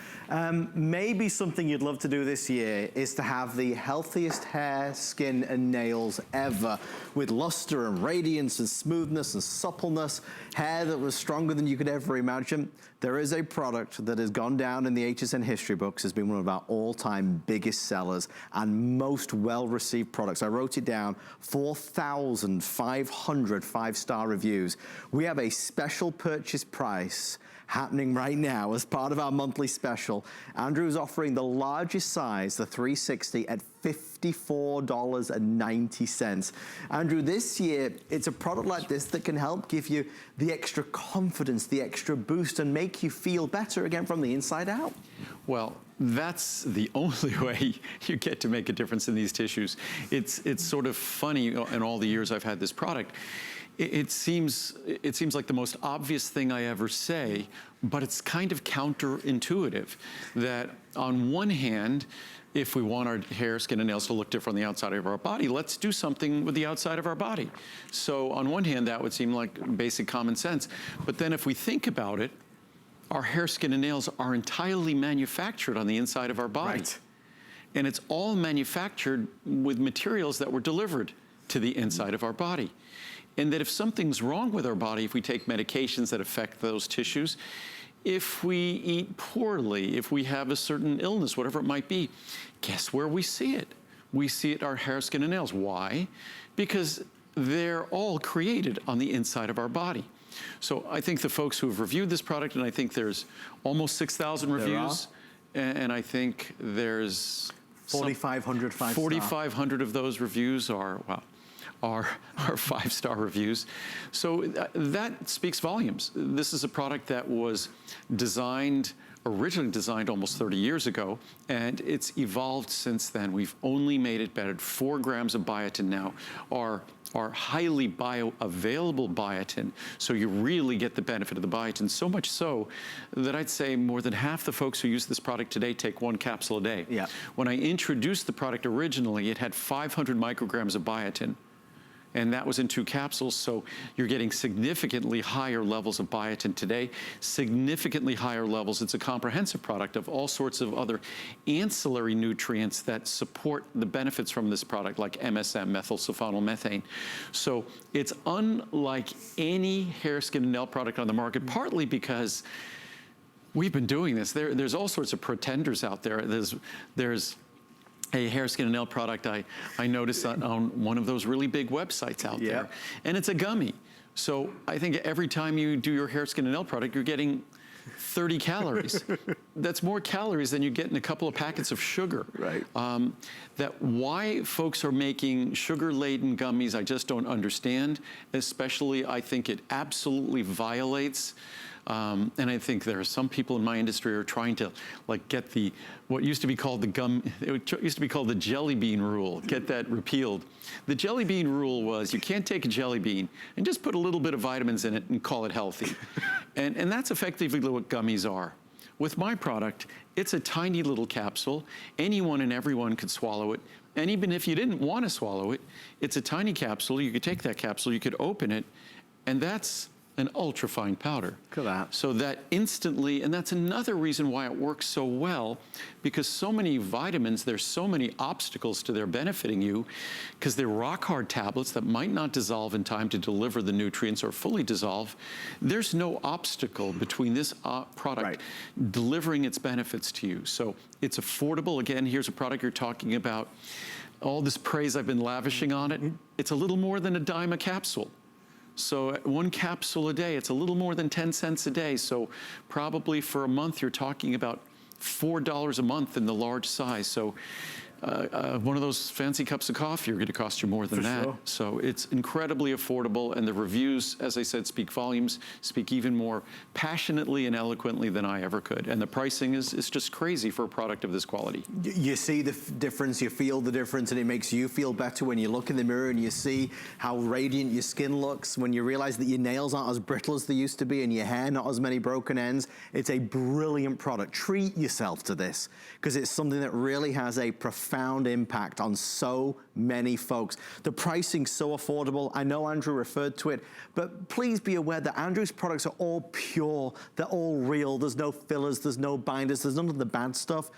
Maybe something you'd love to do this year is to have the healthiest hair, skin, and nails ever, with luster and radiance and smoothness and suppleness, hair that was stronger than you could ever imagine. There is a product that has gone down in the HSN history books as being one of our all-time biggest sellers and most well-received products. I wrote it down, 4,500 five-star reviews. We have a special purchase price happening right now as part of our monthly special. Andrew is offering the largest size, the 360, at $54.90. Andrew, this year, it's a product like this that can help give you the extra confidence, the extra boost, and make you feel better again from the inside out. Well, that's the only way you get to make a difference in these tissues. It's sort of funny, in all the years I've had this product, it seems like the most obvious thing I ever say, but it's kind of counterintuitive that on one hand, if we want our hair, skin, and nails to look different on the outside of our body, let's do something with the outside of our body. So on one hand, that would seem like basic common sense. But then if we think about it, our hair, skin, and nails are entirely manufactured on the inside of our body. Right. And it's all manufactured with materials that were delivered to the inside of our body. And that if something's wrong with our body, if we take medications that affect those tissues, if we eat poorly, if we have a certain illness, whatever it might be, guess where we see it? We see it in our hair, skin, and nails. Why? Because they're all created on the inside of our body. So I think the folks who have reviewed this product, and I think there's almost 6,000 reviews, and I think there's 4,500 five-star. 4,500 of those reviews are, wow, are five-star reviews. So that speaks volumes. This is a product that was originally designed almost 30 years ago, and it's evolved since then. We've only made it better. 4 grams of biotin now are highly bioavailable biotin, so you really get the benefit of the biotin, so much so that I'd say more than half the folks who use this product today take 1 capsule a day. Yeah. When I introduced the product originally, it had 500 micrograms of biotin, and that was in 2 capsules, so you're getting significantly higher levels of biotin today, significantly higher levels. It's a comprehensive product of all sorts of other ancillary nutrients that support the benefits from this product, like MSM, methylsulfonylmethane. So it's unlike any hair, skin, and nail product on the market, partly because we've been doing this. There's all sorts of pretenders out there. There's a hair, skin, and nail product I noticed on one of those really big websites out there. And it's a gummy. So I think every time you do your hair, skin, and nail product, you're getting 30 calories. That's more calories than you get in a couple of packets of sugar. Right. That why folks are making sugar-laden gummies, I just don't understand. Especially, I think it absolutely violates and I think there are some people in my industry who are trying to get what used to be called the jelly bean rule, get that repealed. The jelly bean rule was you can't take a jelly bean and just put a little bit of vitamins in it and call it healthy. and that's effectively what gummies are. With my product, it's a tiny little capsule. Anyone and everyone could swallow it. And even if you didn't want to swallow it, it's a tiny capsule. You could take that capsule, you could open it, and that's an ultra-fine powder. Look at that. So that instantly, and that's another reason why it works so well, because so many vitamins, there's so many obstacles to their benefiting you, because they're rock-hard tablets that might not dissolve in time to deliver the nutrients or fully dissolve. There's no obstacle between this product delivering its benefits to you. So it's affordable. Again, here's a product you're talking about. All this praise I've been lavishing on it, it's a little more than a dime a capsule. So one capsule a day, it's a little more than 10 cents a day. So probably for a month, you're talking about $4 a month in the large size. So one of those fancy cups of coffee are going to cost you more than that. Sure. So it's incredibly affordable, and the reviews, as I said, speak volumes, speak even more passionately and eloquently than I ever could. And the pricing is just crazy for a product of this quality. You see the difference, you feel the difference, and it makes you feel better when you look in the mirror and you see how radiant your skin looks, when you realize that your nails aren't as brittle as they used to be and your hair not as many broken ends. It's a brilliant product. Treat yourself to this, because it's something that really has a profound impact on so many folks. The pricing's so affordable. I know Andrew referred to it, but please be aware that Andrew's products are all pure. They're all real. There's no fillers, there's no binders, there's none of the bad stuff.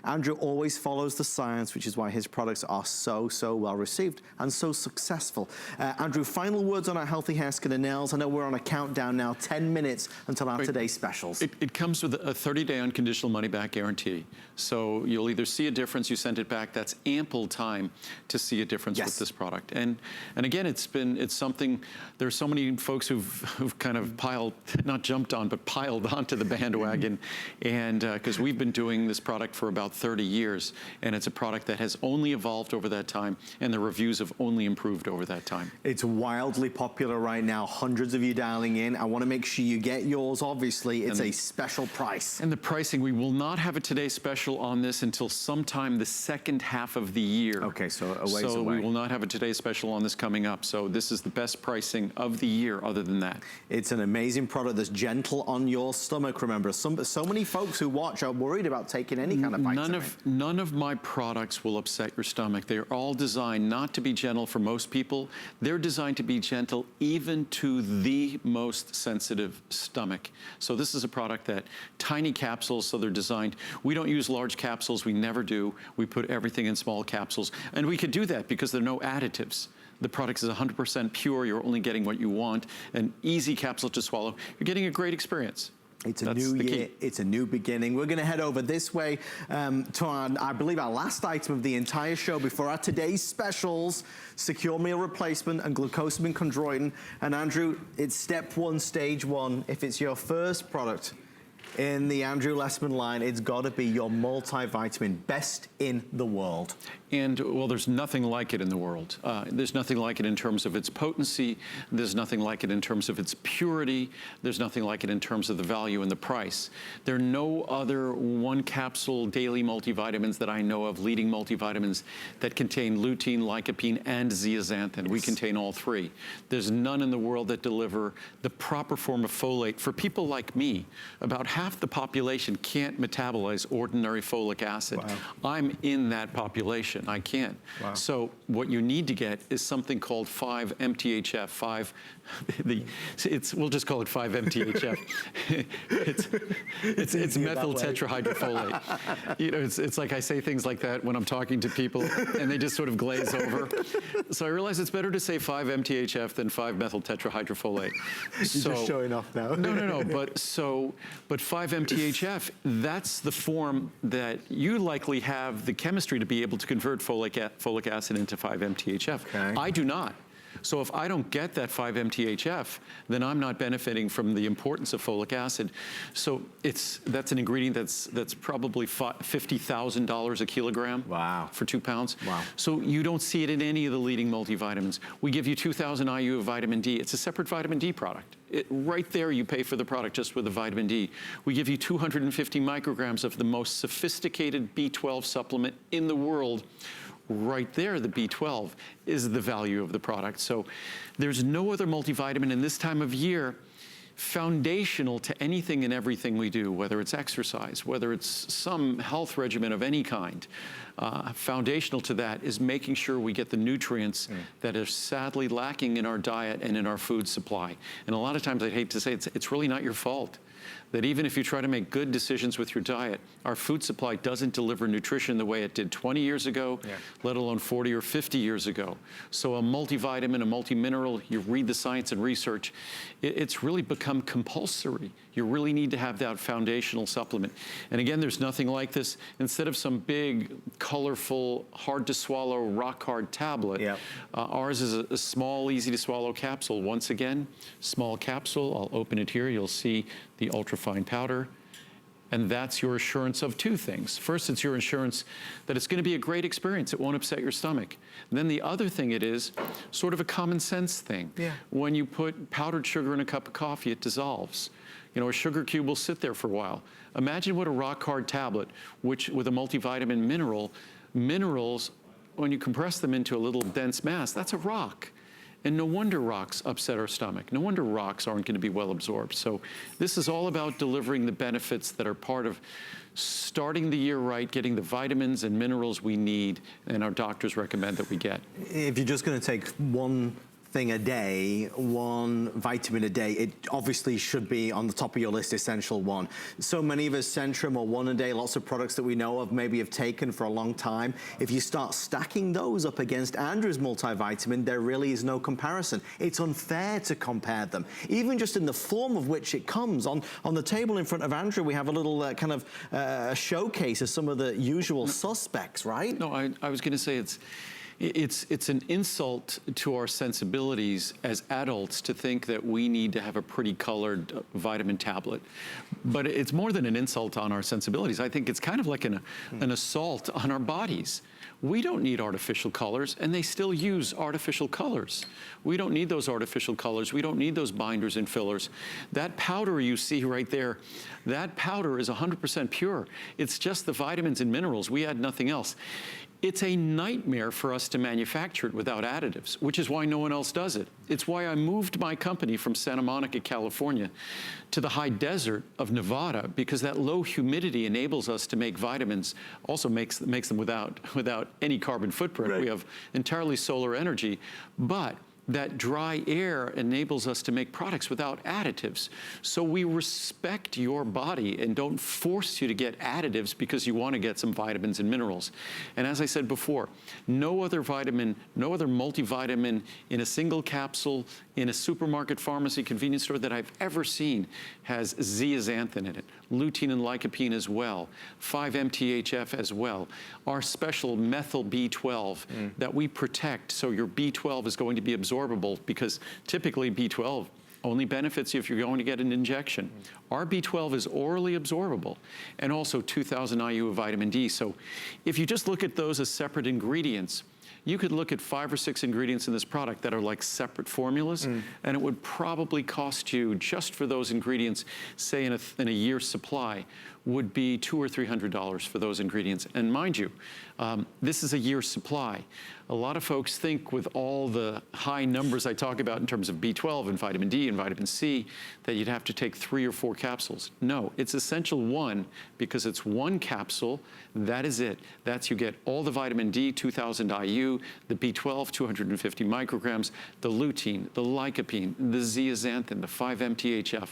Andrew always follows the science, which is why his products are so well received and so successful. Andrew, final words on our healthy hair, skin and nails. I know we're on a countdown now, 10 minutes until our today's specials. It comes with a 30-day unconditional money-back guarantee. So you'll either see a difference, you send it back. That's ample time to see a difference with this product. And again, it's something, there's so many folks who've kind of not jumped on, but piled onto the bandwagon. And because we've been doing this product for about 30 years, and it's a product that has only evolved over that time, and the reviews have only improved over that time. It's wildly popular right now, hundreds of you dialing in. I want to make sure you get yours, obviously. It's a special price. And the pricing, we will not have a Today Special on this until sometime the second half of the year. Okay, so a ways away. So we will not have a Today Special on this coming up. So this is the best pricing of the year other than that. It's an amazing product that's gentle on your stomach. Remember, so many folks who watch are worried about taking any kind of vitamin. None of my products will upset your stomach. They're all designed not to be gentle for most people. They're designed to be gentle even to the most sensitive stomach. So this is a product that tiny capsules, so they're designed. We don't use large capsules. We never do. We put everything in small capsules. And we could do that because there are no additives. The product is 100% pure. You're only getting what you want. An easy capsule to swallow. You're getting a great experience. It's a new year, it's a new beginning. We're gonna head over this way to I believe our last item of the entire show before our today's specials, secure meal replacement and glucosamine chondroitin. And Andrew, it's step one, stage one. If it's your first product in the Andrew Lessman line, it's gotta be your multivitamin, best in the world. And, well, there's nothing like it in the world. There's nothing like it in terms of its potency. There's nothing like it in terms of its purity. There's nothing like it in terms of the value and the price. There are no other one capsule daily multivitamins that I know of, leading multivitamins, that contain lutein, lycopene, and zeaxanthin. We contain all three. There's none in the world that deliver the proper form of folate. For people like me, about half the population can't metabolize ordinary folic acid. Wow. I'm in that population. I can't. Wow. So what you need to get is something called 5-MTHF. We'll just call it 5-MTHF. it's methyl tetrahydrofolate. You know, it's like I say things like that when I'm talking to people, and they just sort of glaze over. So I realize it's better to say 5-MTHF than 5-methyl tetrahydrofolate. You're just showing off now. No. But 5-MTHF, that's the form that you likely have the chemistry to be able to convert folic acid into 5-MTHF. Okay. I do not. So if I don't get that 5-MTHF, then I'm not benefiting from the importance of folic acid. So that's an ingredient that's probably $50,000 a kilogram. Wow. For 2 pounds. Wow. So you don't see it in any of the leading multivitamins. We give you 2,000 IU of vitamin D. It's a separate vitamin D product. Right there, you pay for the product just with the vitamin D. We give you 250 micrograms of the most sophisticated B12 supplement in the world. Right there, the B12 is the value of the product. So there's no other multivitamin in this time of year foundational to anything and everything we do, whether it's exercise, whether it's some health regimen of any kind. Foundational to that is making sure we get the nutrients that are sadly lacking in our diet and in our food supply. And a lot of times, I hate to say it's really not your fault. That even if you try to make good decisions with your diet, our food supply doesn't deliver nutrition the way it did 20 years ago, let alone 40 or 50 years ago. So a multivitamin, a multimineral, you read the science and research, it's really become compulsory. You really need to have that foundational supplement. And again, there's nothing like this. Instead of some big, colorful, hard to swallow, rock hard tablet, ours is a small, easy to swallow capsule. Once again, small capsule, I'll open it here, you'll see the ultrafine powder, and that's your assurance of two things. First, it's your assurance that it's gonna be a great experience. It won't upset your stomach. And then the other thing it is sort of a common sense thing. When you put powdered sugar in a cup of coffee, it dissolves. You know, a sugar cube will sit there for a while. Imagine what a rock hard tablet, which with a multivitamin minerals, when you compress them into a little dense mass, that's a rock. And no wonder rocks upset our stomach. No wonder rocks aren't going to be well absorbed. So this is all about delivering the benefits that are part of starting the year right, getting the vitamins and minerals we need and our doctors recommend that we get. If you're just going to take one thing a day, one vitamin a day, it obviously should be on the top of your list, essential one. So many of us, Centrum or one a day, lots of products that we know of maybe have taken for a long time. If you start stacking those up against Andrew's multivitamin, there really is no comparison. It's unfair to compare them, even just in the form of which it comes. On the table in front of Andrew, we have a little kind of showcase of some of the usual suspects, right? No, I was going to say it's an insult to our sensibilities as adults to think that we need to have a pretty colored vitamin tablet. But it's more than an insult on our sensibilities. I think it's kind of like an assault on our bodies. We don't need artificial colors, and they still use artificial colors. We don't need those artificial colors. We don't need those binders and fillers. That powder you see right there, that powder is 100% pure. It's just the vitamins and minerals. We add nothing else. It's a nightmare for us to manufacture it without additives, which is why no one else does it. It's why I moved my company from Santa Monica, California, to the high desert of Nevada, because that low humidity enables us to make vitamins, also makes them without any carbon footprint. We have entirely solar energy, but that dry air enables us to make products without additives. So we respect your body and don't force you to get additives because you want to get some vitamins and minerals. And as I said before, no other vitamin, no other multivitamin in a single capsule in a supermarket, pharmacy, convenience store that I've ever seen has zeaxanthin in it, lutein and lycopene as well, 5-MTHF as well, our special methyl B12 that we protect so your B12 is going to be absorbable, because typically B12 only benefits you if you're going to get an injection. Our B12 is orally absorbable, and also 2,000 IU of vitamin D. So if you just look at those as separate ingredients, you could look at 5 or 6 ingredients in this product that are like separate formulas, and it would probably cost you, just for those ingredients, say in a year's supply, would be $200 or $300 for those ingredients. And mind you, this is a year's supply. A lot of folks think with all the high numbers I talk about in terms of B12 and vitamin D and vitamin C, that you'd have to take 3 or 4 capsules. No, it's essential 1, because it's 1 capsule, that is it. That's, you get all the vitamin D, 2,000 IU, the B12, 250 micrograms, the lutein, the lycopene, the zeaxanthin, the 5-MTHF,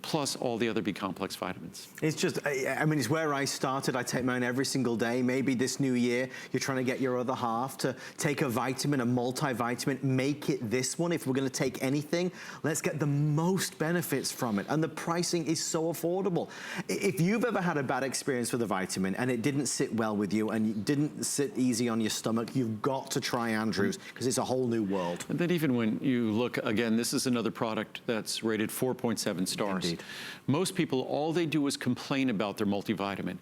plus all the other B-complex vitamins. It's just, I mean, it's where I started. I take mine every single day. Maybe this new year, you're trying to get your other half to take a vitamin, a multivitamin, make it this one. If we're gonna take anything, let's get the most benefits from it. And the pricing is so affordable. If you've ever had a bad experience with a vitamin and it didn't sit well with you and it didn't sit easy on your stomach, you've got to try Andrew's, because it's a whole new world. And then even when you look, again, this is another product that's rated 4.7 stars. Indeed. Most people, all they do is complain about their multivitamin.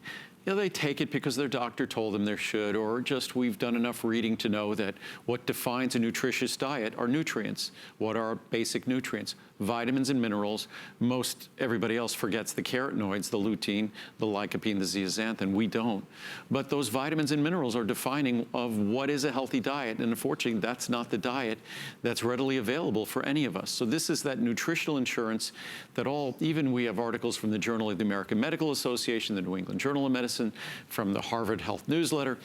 You know, they take it because their doctor told them they should, or just we've done enough reading to know that what defines a nutritious diet are nutrients. What are basic nutrients? vitamins and minerals. Most everybody else forgets the carotenoids, the lutein, the lycopene, the zeaxanthin. We don't. But those vitamins and minerals are defining of what is a healthy diet, and unfortunately, that's not the diet that's readily available for any of us. So this is that nutritional insurance that even we have articles from the Journal of the American Medical Association, the New England Journal of Medicine, from the Harvard Health Newsletter,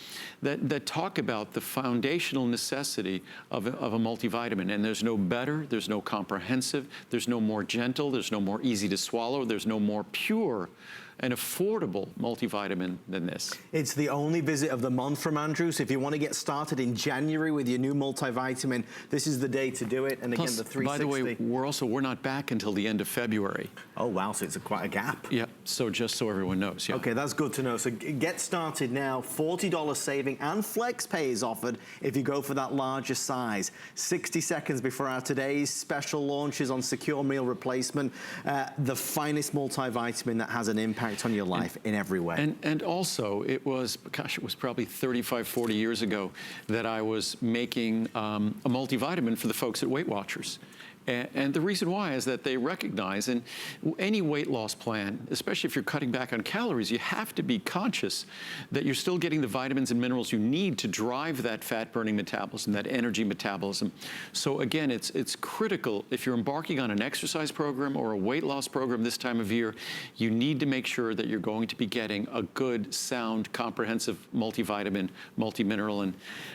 that talk about the foundational necessity of a multivitamin. And there's no better, there's no comprehensive, there's no more gentle, there's no more easy to swallow, there's no more pure and affordable multivitamin than this. It's the only visit of the month from Andrew, so if you want to get started in January with your new multivitamin, this is the day to do it. And Plus, again, the 360. by the way, we're not back until the end of February. Oh wow, so it's quite a gap. Yeah, so just so everyone knows, yeah. Okay, that's good to know. So get started now. $40 saving and flex pay is offered if you go for that larger size. 60 seconds before our today's special launches on secure meal replacement, the finest multivitamin that has an impact on your life in every way. And also, it was probably 35, 40 years ago that I was making a multivitamin for the folks at Weight Watchers. And the reason why is that they recognize in any weight loss plan, especially if you're cutting back on calories, you have to be conscious that you're still getting the vitamins and minerals you need to drive that fat-burning metabolism, that energy metabolism. So again, it's critical if you're embarking on an exercise program or a weight loss program this time of year, you need to make sure that you're going to be getting a good, sound, comprehensive multivitamin, multimineral.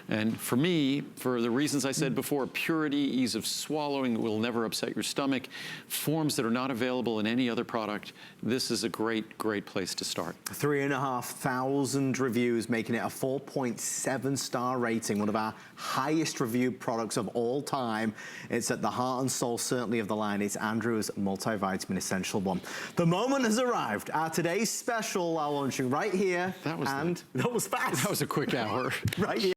And for me, for the reasons I said before, purity, ease of swallowing, will never upset your stomach, forms that are not available in any other product, this is a great, great place to start. 3,500 reviews, making it a 4.7 star rating, one of our highest reviewed products of all time. It's at the heart and soul, certainly, of the line. It's Andrew's Multivitamin Essential One. The moment has arrived. Our today's special are launching right here. That was that was fast. That was a quick hour. Right here.